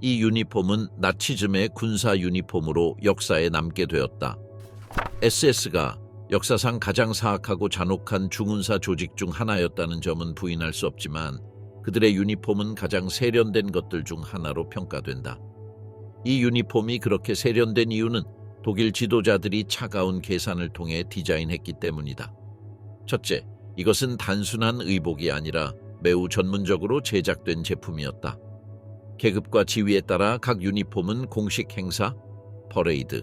이 유니폼은 나치즘의 군사 유니폼으로 역사에 남게 되었다. SS가 역사상 가장 사악하고 잔혹한 중군사 조직 중 하나였다는 점은 부인할 수 없지만 그들의 유니폼은 가장 세련된 것들 중 하나로 평가된다. 이 유니폼이 그렇게 세련된 이유는 독일 지도자들이 차가운 계산을 통해 디자인했기 때문이다. 첫째, 이것은 단순한 의복이 아니라 매우 전문적으로 제작된 제품이었다. 계급과 지위에 따라 각 유니폼은 공식 행사, 퍼레이드,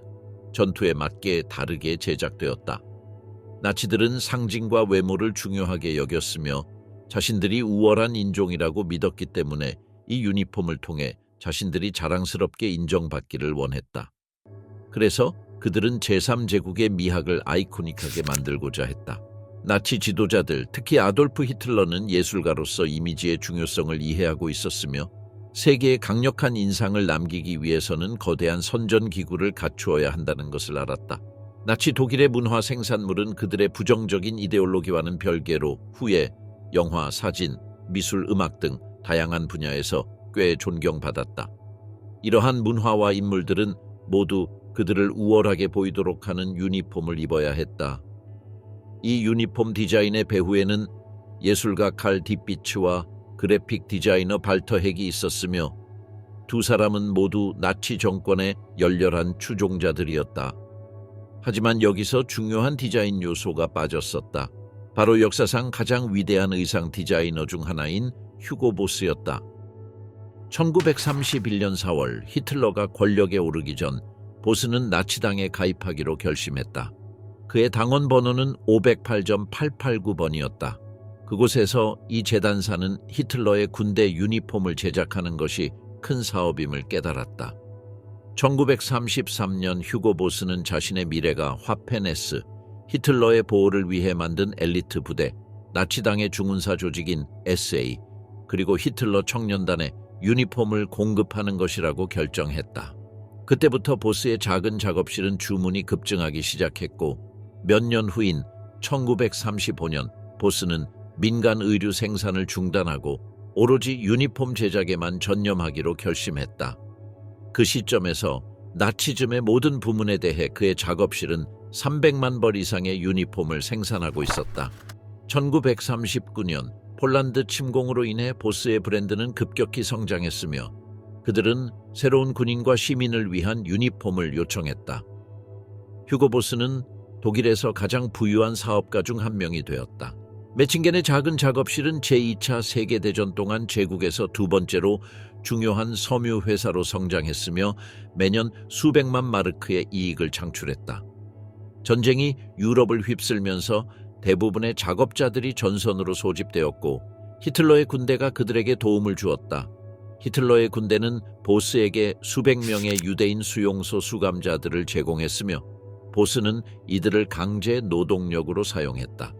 전투에 맞게 다르게 제작되었다. 나치들은 상징과 외모를 중요하게 여겼으며 자신들이 우월한 인종이라고 믿었기 때문에 이 유니폼을 통해 자신들이 자랑스럽게 인정받기를 원했다. 그래서 그들은 제3제국의 미학을 아이코닉하게 만들고자 했다. 나치 지도자들, 특히 아돌프 히틀러는 예술가로서 이미지의 중요성을 이해하고 있었으며 세계에 강력한 인상을 남기기 위해서는 거대한 선전기구를 갖추어야 한다는 것을 알았다. 나치 독일의 문화 생산물은 그들의 부정적인 이데올로기와는 별개로 후에 영화, 사진, 미술, 음악 등 다양한 분야에서 꽤 존경받았다. 이러한 문화와 인물들은 모두 그들을 우월하게 보이도록 하는 유니폼을 입어야 했다. 이 유니폼 디자인의 배후에는 예술가 칼 딥비츠와 그래픽 디자이너 발터 핵이 있었으며 두 사람은 모두 나치 정권의 열렬한 추종자들이었다. 하지만 여기서 중요한 디자인 요소가 빠졌었다. 바로 역사상 가장 위대한 의상 디자이너 중 하나인 휴고 보스였다. 1931년 4월 히틀러가 권력에 오르기 전 보스는 나치당에 가입하기로 결심했다. 그의 당원 번호는 508.889번이었다. 그곳에서 이 재단사는 히틀러의 군대 유니폼을 제작하는 것이 큰 사업임을 깨달았다. 1933년 휴고 보스는 자신의 미래가 화펜 S, 히틀러의 보호를 위해 만든 엘리트 부대, 나치당의 중군사 조직인 SA, 그리고 히틀러 청년단에 유니폼을 공급하는 것이라고 결정했다. 그때부터 보스의 작은 작업실은 주문이 급증하기 시작했고 몇 년 후인 1935년 보스는 민간 의류 생산을 중단하고 오로지 유니폼 제작에만 전념하기로 결심했다. 그 시점에서 나치즘의 모든 부문에 대해 그의 작업실은 300만 벌 이상의 유니폼을 생산하고 있었다. 1939년 폴란드 침공으로 인해 보스의 브랜드는 급격히 성장했으며 그들은 새로운 군인과 시민을 위한 유니폼을 요청했다. 휴고 보스는 독일에서 가장 부유한 사업가 중 한 명이 되었다. 매칭겐의 작은 작업실은 제2차 세계대전 동안 제국에서 두 번째로 중요한 섬유 회사로 성장했으며 매년 수백만 마르크의 이익을 창출했다. 전쟁이 유럽을 휩쓸면서 대부분의 작업자들이 전선으로 소집되었고 히틀러의 군대가 그들에게 도움을 주었다. 히틀러의 군대는 보스에게 수백 명의 유대인 수용소 수감자들을 제공했으며 보스는 이들을 강제 노동력으로 사용했다.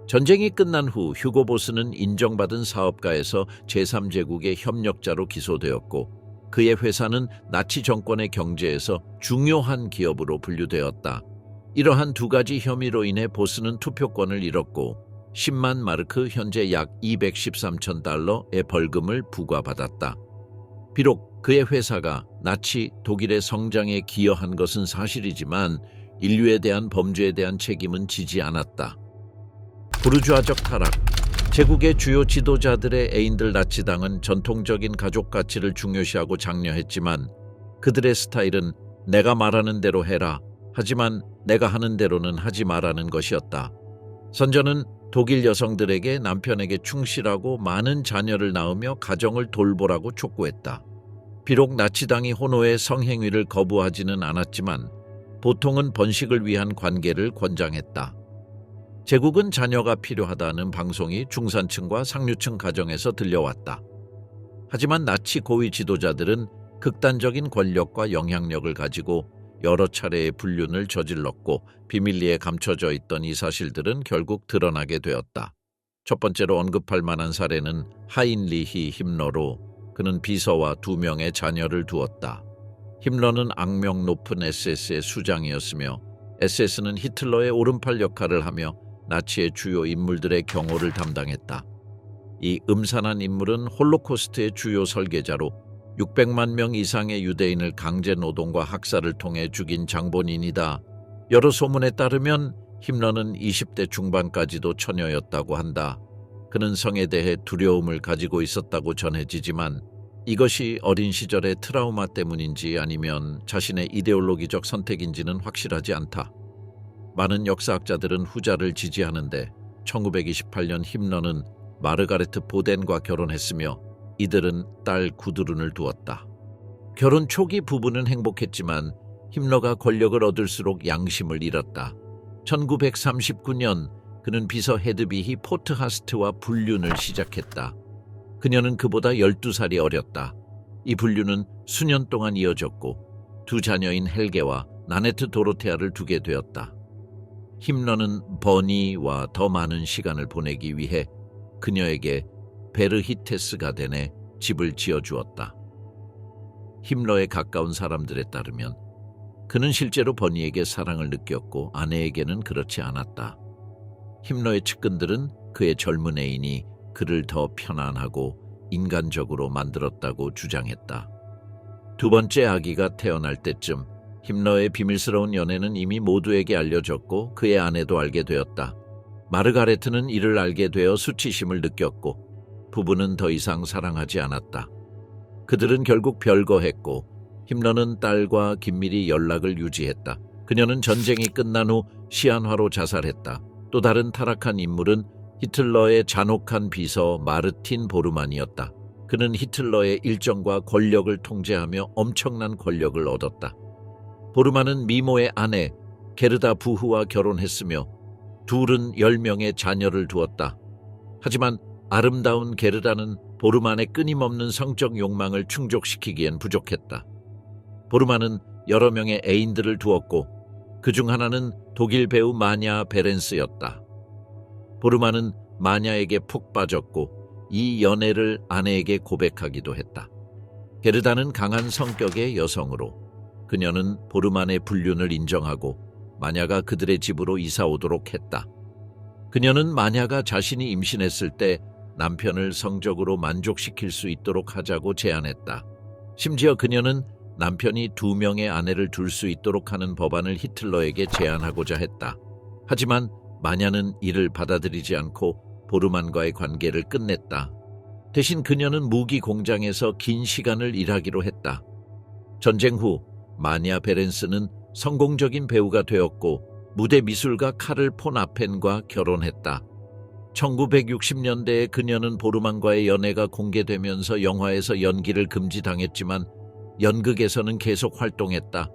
전쟁이 끝난 후 휴고 보스는 인정받은 사업가에서 제3제국의 협력자로 기소되었고 그의 회사는 나치 정권의 경제에서 중요한 기업으로 분류되었다. 이러한 두 가지 혐의로 인해 보스는 투표권을 잃었고 10만 마르크 현재 약 213천 달러의 벌금을 부과받았다. 비록 그의 회사가 나치 독일의 성장에 기여한 것은 사실이지만 인류에 대한 범죄에 대한 책임은 지지 않았다. 부르주아적 타락. 제국의 주요 지도자들의 애인들 나치당은 전통적인 가족 가치를 중요시하고 장려했지만 그들의 스타일은 내가 말하는 대로 해라. 하지만 내가 하는 대로는 하지 말라는 것이었다. 선조는 독일 여성들에게 남편에게 충실하고 많은 자녀를 낳으며 가정을 돌보라고 촉구했다. 비록 나치당이 혼호의 성행위를 거부하지는 않았지만 보통은 번식을 위한 관계를 권장했다. 제국은 자녀가 필요하다는 방송이 중산층과 상류층 가정에서 들려왔다. 하지만 나치 고위 지도자들은 극단적인 권력과 영향력을 가지고 여러 차례의 불륜을 저질렀고 비밀리에 감춰져 있던 이 사실들은 결국 드러나게 되었다. 첫 번째로 언급할 만한 사례는 하인리히 힘러로 그는 비서와 2명의 자녀를 두었다. 힘러는 악명 높은 SS의 수장이었으며 SS는 히틀러의 오른팔 역할을 하며 나치의 주요 인물들의 경호를 담당했다. 이 음산한 인물은 홀로코스트의 주요 설계자로 600만 명 이상의 유대인을 강제 노동과 학살을 통해 죽인 장본인이다. 여러 소문에 따르면 힘러는 20대 중반까지도 처녀였다고 한다. 그는 성에 대해 두려움을 가지고 있었다고 전해지지만 이것이 어린 시절의 트라우마 때문인지 아니면 자신의 이데올로기적 선택인지는 확실하지 않다. 많은 역사학자들은 후자를 지지하는데 1928년 힘러는 마르가레트 보덴과 결혼했으며 이들은 딸 구드룬을 두었다. 결혼 초기 부부는 행복했지만 힘러가 권력을 얻을수록 양심을 잃었다. 1939년 그는 비서 헤드비히 포트하스트와 불륜을 시작했다. 그녀는 그보다 12살이 어렸다. 이 불륜은 수년 동안 이어졌고 2 자녀인 헬게와 나네트 도로테아를 두게 되었다. 힘러는 버니와 더 많은 시간을 보내기 위해 그녀에게 베르히테스 가덴에 집을 지어주었다. 힘러에 가까운 사람들에 따르면 그는 실제로 버니에게 사랑을 느꼈고 아내에게는 그렇지 않았다. 힘러의 측근들은 그의 젊은 애인이 그를 더 편안하고 인간적으로 만들었다고 주장했다. 2번째 아기가 태어날 때쯤 힘러의 비밀스러운 연애는 이미 모두에게 알려졌고 그의 아내도 알게 되었다. 마르가레트는 이를 알게 되어 수치심을 느꼈고 부부는 더 이상 사랑하지 않았다. 그들은 결국 별거했고 힘러는 딸과 긴밀히 연락을 유지했다. 그녀는 전쟁이 끝난 후 시한화로 자살했다. 또 다른 타락한 인물은 히틀러의 잔혹한 비서 마르틴 보르만이었다. 그는 히틀러의 일정과 권력을 통제하며 엄청난 권력을 얻었다. 보르만은 미모의 아내 게르다 부흐와 결혼했으며 둘은 10명의 자녀를 두었다. 하지만 아름다운 게르다는 보르만의 끊임없는 성적 욕망을 충족시키기엔 부족했다. 보르만은 여러 명의 애인들을 두었고 그중 하나는 독일 배우 마냐 베렌스였다. 보르만은 마냐에게 푹 빠졌고 이 연애를 아내에게 고백하기도 했다. 게르다는 강한 성격의 여성으로 그녀는 보르만의 불륜을 인정하고 마냐가 그들의 집으로 이사 오도록 했다. 그녀는 마냐가 자신이 임신했을 때 남편을 성적으로 만족시킬 수 있도록 하자고 제안했다. 심지어 그녀는 남편이 2명의 아내를 둘 수 있도록 하는 법안을 히틀러에게 제안하고자 했다. 하지만 마냐는 이를 받아들이지 않고 보르만과의 관계를 끝냈다. 대신 그녀는 무기 공장에서 긴 시간을 일하기로 했다. 전쟁 후 마냐 베렌스는 성공적인 배우가 되었고 무대 미술가 카를 폰 아펜과 결혼했다. 1960년대에 그녀는 보르만과의 연애가 공개되면서 영화에서 연기를 금지당했지만 연극에서는 계속 활동했다.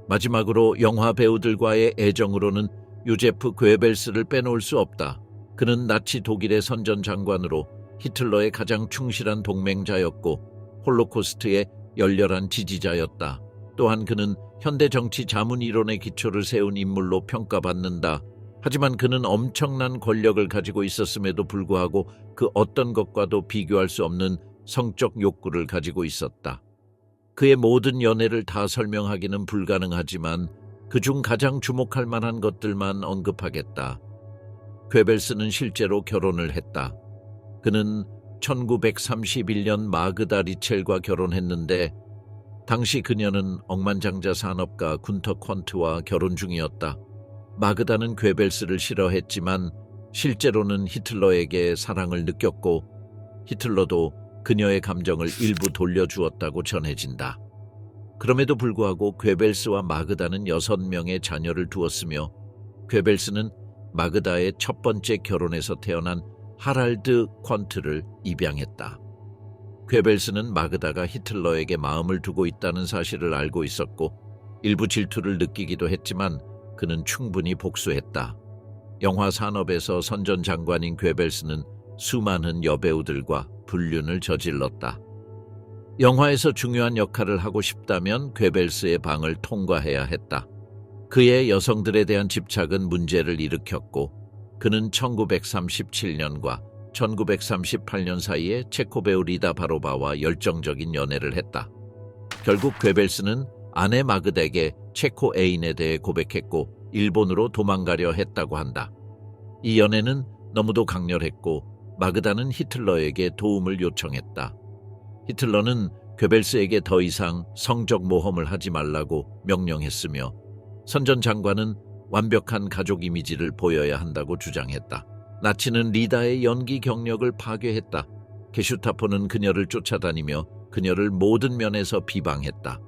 마지막으로 영화 배우들과의 애정으로는 요제프 괴벨스를 빼놓을 수 없다. 그는 나치 독일의 선전장관으로 히틀러의 가장 충실한 동맹자였고 홀로코스트의 열렬한 지지자였다. 또한 그는 현대 정치 자문 이론의 기초를 세운 인물로 평가받는다. 하지만 그는 엄청난 권력을 가지고 있었음에도 불구하고 그 어떤 것과도 비교할 수 없는 성적 욕구를 가지고 있었다. 그의 모든 연애를 다 설명하기는 불가능하지만 그중 가장 주목할 만한 것들만 언급하겠다. 괴벨스는 실제로 결혼을 했다. 그는 1931년 마그다 리첼과 결혼했는데 당시 그녀는 억만장자 산업가 군터 퀀트와 결혼 중이었다. 마그다는 괴벨스를 싫어했지만 실제로는 히틀러에게 사랑을 느꼈고 히틀러도 그녀의 감정을 일부 돌려주었다고 전해진다. 그럼에도 불구하고 괴벨스와 마그다는 6명의 자녀를 두었으며 괴벨스는 마그다의 첫 번째 결혼에서 태어난 하랄드 퀀트를 입양했다. 괴벨스는 마그다가 히틀러에게 마음을 두고 있다는 사실을 알고 있었고 일부 질투를 느끼기도 했지만 그는 충분히 복수했다. 영화 산업에서 선전장관인 괴벨스는 수많은 여배우들과 불륜을 저질렀다. 영화에서 중요한 역할을 하고 싶다면 괴벨스의 방을 통과해야 했다. 그의 여성들에 대한 집착은 문제를 일으켰고 그는 1937년과 1938년 사이에 체코 배우 리다 바로바와 열정적인 연애를 했다. 결국 괴벨스는 아내 마그덱에게 체코 애인에 대해 고백했고 일본으로 도망가려 했다고 한다. 이 연애는 너무도 강렬했고 마그다는 히틀러에게 도움을 요청했다. 히틀러는 괴벨스에게 더 이상 성적 모험을 하지 말라고 명령했으며 선전장관은 완벽한 가족 이미지를 보여야 한다고 주장했다. 나치는 리다의 연기 경력을 파괴했다. 게슈타포는 그녀를 쫓아다니며 그녀를 모든 면에서 비방했다.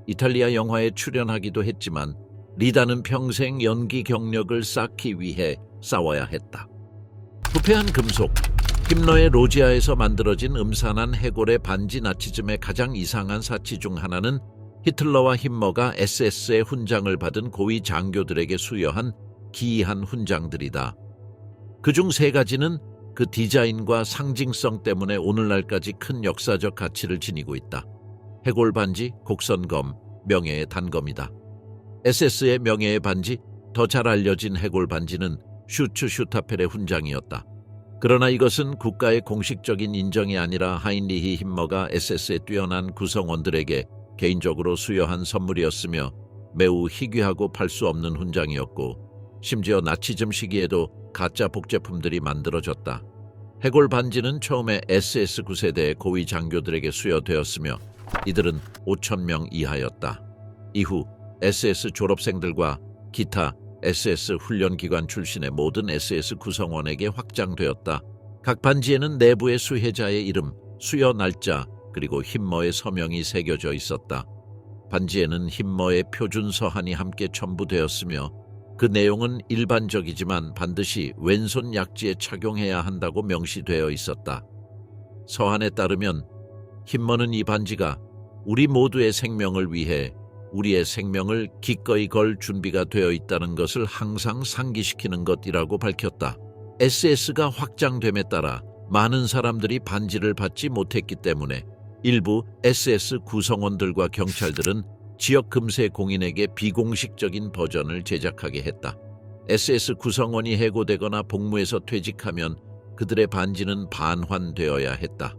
이탈리아 영화에 출연하기도 했지만 리다는 평생 연기 경력을 쌓기 위해 싸워야 했다. 부패한 금속, 힘러의 로지아에서 만들어진 음산한 해골의 반지 나치즘의 가장 이상한 사치 중 하나는 히틀러와 힘머가 SS의 훈장을 받은 고위 장교들에게 수여한 기이한 훈장들이다. 그중 3가지는 그 디자인과 상징성 때문에 오늘날까지 큰 역사적 가치를 지니고 있다. 해골 반지, 곡선검, 명예의 단검이다. SS의 명예의 반지, 더 잘 알려진 해골 반지는 슈타펠의 훈장이었다. 그러나 이것은 국가의 공식적인 인정이 아니라 하인리히 힘머가 SS의 뛰어난 구성원들에게 개인적으로 수여한 선물이었으며 매우 희귀하고 팔 수 없는 훈장이었고 심지어 나치즘 시기에도 가짜 복제품들이 만들어졌다. 해골 반지는 처음에 SS 9세대의 고위 장교들에게 수여되었으며 이들은 5,000명 이하였다. 이후 SS 졸업생들과 기타 SS 훈련기관 출신의 모든 SS 구성원에게 확장되었다. 각 반지에는 내부의 수혜자의 이름, 수여 날짜, 그리고 힘머의 서명이 새겨져 있었다. 반지에는 힘머의 표준 서한이 함께 첨부되었으며 그 내용은 일반적이지만 반드시 왼손 약지에 착용해야 한다고 명시되어 있었다. 서한에 따르면 힘머는 이 반지가 우리 모두의 생명을 위해 우리의 생명을 기꺼이 걸 준비가 되어 있다는 것을 항상 상기시키는 것이라고 밝혔다. SS가 확장됨에 따라 많은 사람들이 반지를 받지 못했기 때문에 일부 SS 구성원들과 경찰들은 지역 금세 공인에게 비공식적인 버전을 제작하게 했다. SS 구성원이 해고되거나 복무에서 퇴직하면 그들의 반지는 반환되어야 했다.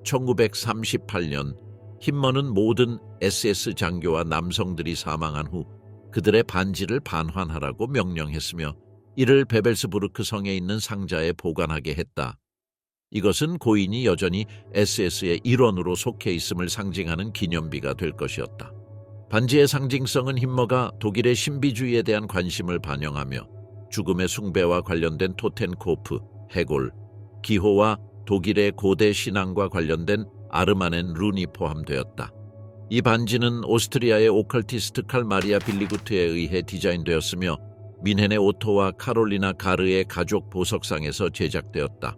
1938년 힘머는 모든 SS 장교와 남성들이 사망한 후 그들의 반지를 반환하라고 명령했으며 이를 베벨스부르크 성에 있는 상자에 보관하게 했다. 이것은 고인이 여전히 SS의 일원으로 속해 있음을 상징하는 기념비가 될 것이었다. 반지의 상징성은 힘머가 독일의 신비주의에 대한 관심을 반영하며 죽음의 숭배와 관련된 토텐코프, 해골, 기호와 독일의 고대 신앙과 관련된 아르마넨 룬이 포함되었다. 이 반지는 오스트리아의 오컬티스트 칼 마리아 빌리구트에 의해 디자인되었으며 뮌헨의 오토와 카롤리나 가르의 가족 보석상에서 제작되었다.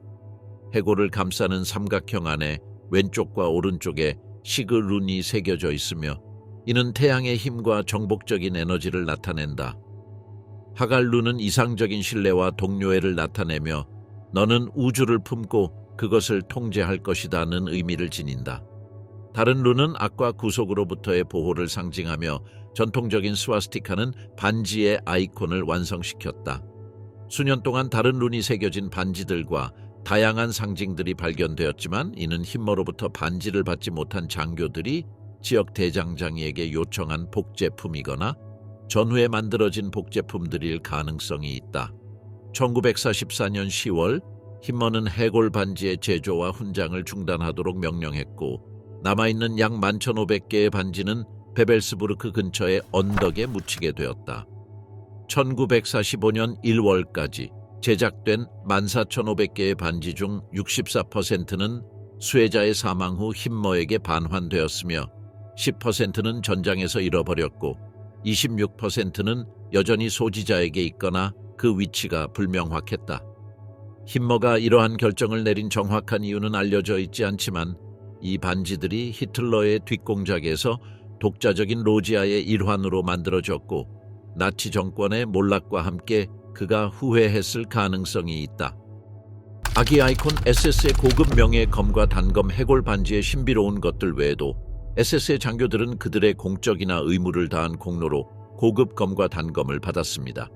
해골을 감싸는 삼각형 안에 왼쪽과 오른쪽에 시그 룬이 새겨져 있으며 이는 태양의 힘과 정복적인 에너지를 나타낸다. 하갈 룬은 이상적인 신뢰와 동료애를 나타내며 너는 우주를 품고 그것을 통제할 것이다는 의미를 지닌다. 다른 룬은 악과 구속으로부터의 보호를 상징하며 전통적인 스와스티카는 반지의 아이콘을 완성시켰다. 수년 동안 다른 룬이 새겨진 반지들과 다양한 상징들이 발견되었지만 이는 힘머로부터 반지를 받지 못한 장교들이 지역 대장장이에게 요청한 복제품이거나 전후에 만들어진 복제품들일 가능성이 있다. 1944년 10월 힘머는 해골 반지의 제조와 훈장을 중단하도록 명령했고 남아있는 약 11,500개의 반지는 베벨스부르크 근처의 언덕에 묻히게 되었다. 1945년 1월까지 제작된 14,500개의 반지 중 64%는 수혜자의 사망 후 힘머에게 반환되었으며 10%는 전장에서 잃어버렸고 26%는 여전히 소지자에게 있거나 그 위치가 불명확했다. 힘머가 이러한 결정을 내린 정확한 이유는 알려져 있지 않지만 이 반지들이 히틀러의 뒷공작에서 독자적인 로지아의 일환으로 만들어졌고 나치 정권의 몰락과 함께 그가 후회했을 가능성이 있다. 아기 아이콘 SS의 고급 명예 검과 단검 해골 반지의 신비로운 것들 외에도 SS의 장교들은 그들의 공적이나 의무를 다한 공로로 고급 검과 단검을 받았습니다.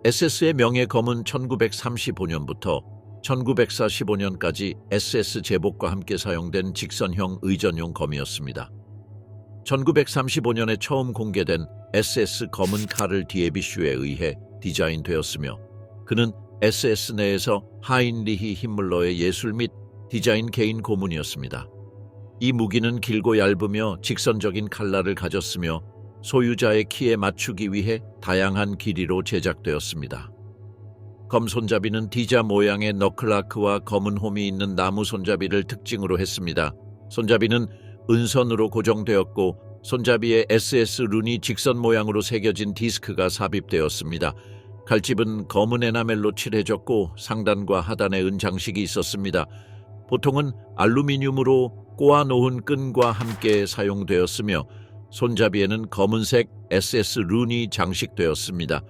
SS의 명예 검은 1935년부터 1945년까지 SS 제복과 함께 사용된 직선형 의전용 검이었습니다. 1935년에 처음 공개된 SS 검은 카를 디에비슈에 의해 디자인되었으며 그는 SS 내에서 하인리히 힘물러의 예술 및 디자인 개인 고문이었습니다. 이 무기는 길고 얇으며 직선적인 칼날을 가졌으며 소유자의 키에 맞추기 위해 다양한 길이로 제작되었습니다. 검 손잡이는 D자 모양의 너클아크와 검은 홈이 있는 나무 손잡이를 특징으로 했습니다. 손잡이는 은선으로 고정되었고 손잡이에 SS 룬이 직선 모양으로 새겨진 디스크가 삽입되었습니다. 칼집은 검은 에나멜로 칠해졌고 상단과 하단에 은 장식이 있었습니다. 보통은 알루미늄으로 꼬아놓은 끈과 함께 사용되었으며 손잡이에는 검은색 SS 룬이 장식되었습니다.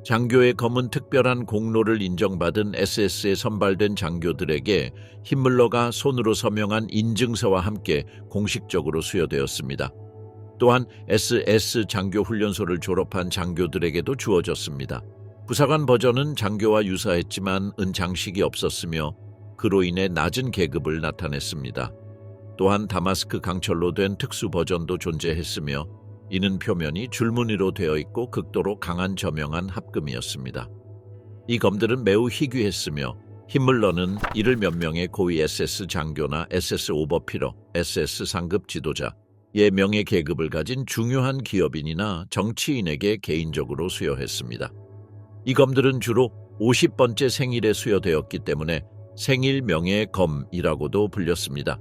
장교의 검은 특별한 공로를 인정받은 SS에 선발된 장교들에게 힘물러가 손으로 서명한 인증서와 함께 공식적으로 수여되었습니다. 또한 SS 장교 훈련소를 졸업한 장교들에게도 주어졌습니다. 부사관 버전은 장교와 유사했지만 은 장식이 없었으며 그로 인해 낮은 계급을 나타냈습니다. 또한 다마스크 강철로 된 특수 버전도 존재했으며 이는 표면이 줄무늬로 되어 있고 극도로 강한 저명한 합금이었습니다. 이 검들은 매우 희귀했으며 힘물러는 이를 몇 명의 고위 SS 장교나 SS 오버피러, SS 상급 지도자의 명예 계급을 가진 중요한 기업인이나 정치인에게 개인적으로 수여했습니다. 이 검들은 주로 50번째 생일에 수여되었기 때문에 생일 명예 검이라고도 불렸습니다.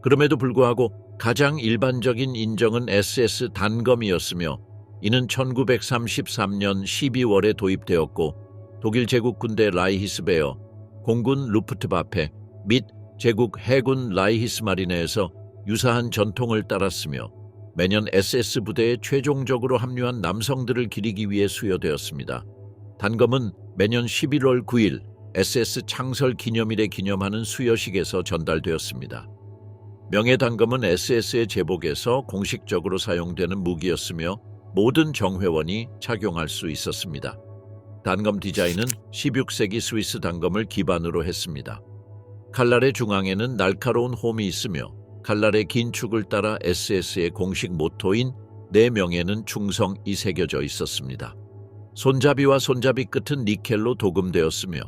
그럼에도 불구하고 가장 일반적인 인정은 SS 단검이었으며 이는 1933년 12월에 도입되었고 독일 제국 군대 라이히스베어, 공군 루프트바페 및 제국 해군 라이히스마리네에서 유사한 전통을 따랐으며 매년 SS 부대에 최종적으로 합류한 남성들을 기리기 위해 수여되었습니다. 단검은 매년 11월 9일 SS 창설 기념일에 기념하는 수여식에서 전달되었습니다. 명예단검은 SS의 제복에서 공식적으로 사용되는 무기였으며 모든 정회원이 착용할 수 있었습니다. 단검 디자인은 16세기 스위스 단검을 기반으로 했습니다. 칼날의 중앙에는 날카로운 홈이 있으며 칼날의 긴 축을 따라 SS의 공식 모토인 내 명예는 충성이 새겨져 있었습니다. 손잡이와 손잡이 끝은 니켈로 도금되었으며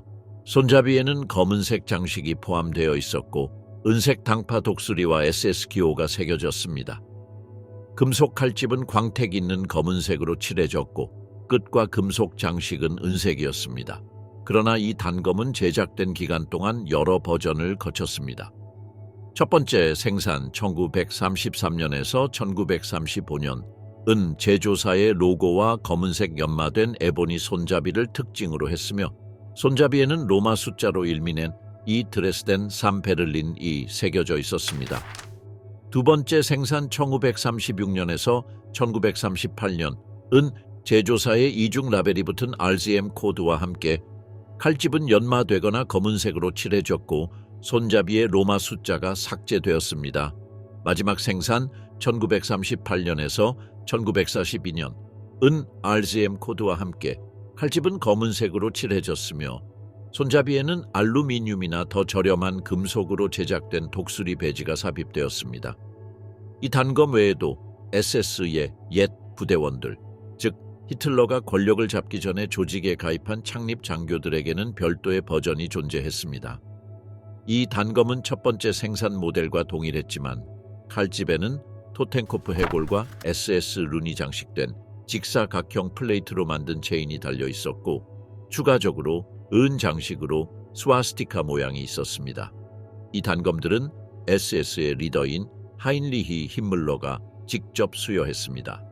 손잡이에는 검은색 장식이 포함되어 있었고 은색 당파 독수리와 SS 기호가 새겨졌습니다. 금속 칼집은 광택 있는 검은색으로 칠해졌고 끝과 금속 장식은 은색이었습니다. 그러나 이 단검은 제작된 기간 동안 여러 버전을 거쳤습니다. 첫 번째 생산 1933년에서 1935년 은 제조사의 로고와 검은색 연마된 에보니 손잡이를 특징으로 했으며 손잡이에는 로마 숫자로 일미낸 이 드레스덴 삼베를린이 새겨져 있었습니다. 두 번째 생산 1936년에서 1938년 은 제조사의 이중 라벨이 붙은 RGM 코드와 함께 칼집은 연마되거나 검은색으로 칠해졌고 손잡이의 로마 숫자가 삭제되었습니다. 마지막 생산 1938년에서 1942년 은 RGM 코드와 함께 칼집은 검은색으로 칠해졌으며 손잡이에는 알루미늄이나 더 저렴한 금속으로 제작된 독수리 배지가 삽입되었습니다. 이 단검 외에도 SS의 옛 부대원들, 즉 히틀러가 권력을 잡기 전에 조직에 가입한 창립 장교들에게는 별도의 버전이 존재했습니다. 이 단검은 첫 번째 생산 모델과 동일했지만 칼집에는 토텐코프 해골과 SS 룬이 장식된 직사각형 플레이트로 만든 체인이 달려 있었고 추가적으로 은 장식으로 스와스티카 모양이 있었습니다. 이 단검들은 SS의 리더인 하인리히 힘물러가 직접 수여했습니다.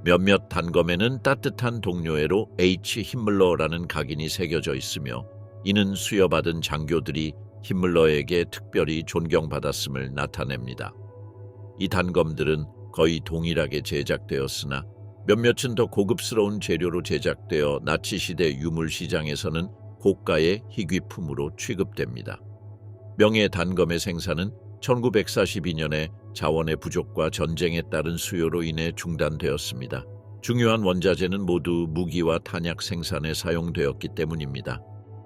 몇몇 단검에는 따뜻한 동료애로 H 힘물러라는 각인이 새겨져 있으며 이는 수여받은 장교들이 힘물러에게 특별히 존경받았음을 나타냅니다. 이 단검들은 거의 동일하게 제작되었으나 몇몇은 더 고급스러운 재료로 제작되어 나치 시대 유물 시장에서는 고가의 희귀품으로 취급됩니다. 명예 단검의 생산은 1942년에 자원의 부족과 전쟁에 따른 수요로 인해 중단되었습니다. 중요한 원자재는 모두 무기와 탄약 생산에 사용되었기 때문입니다.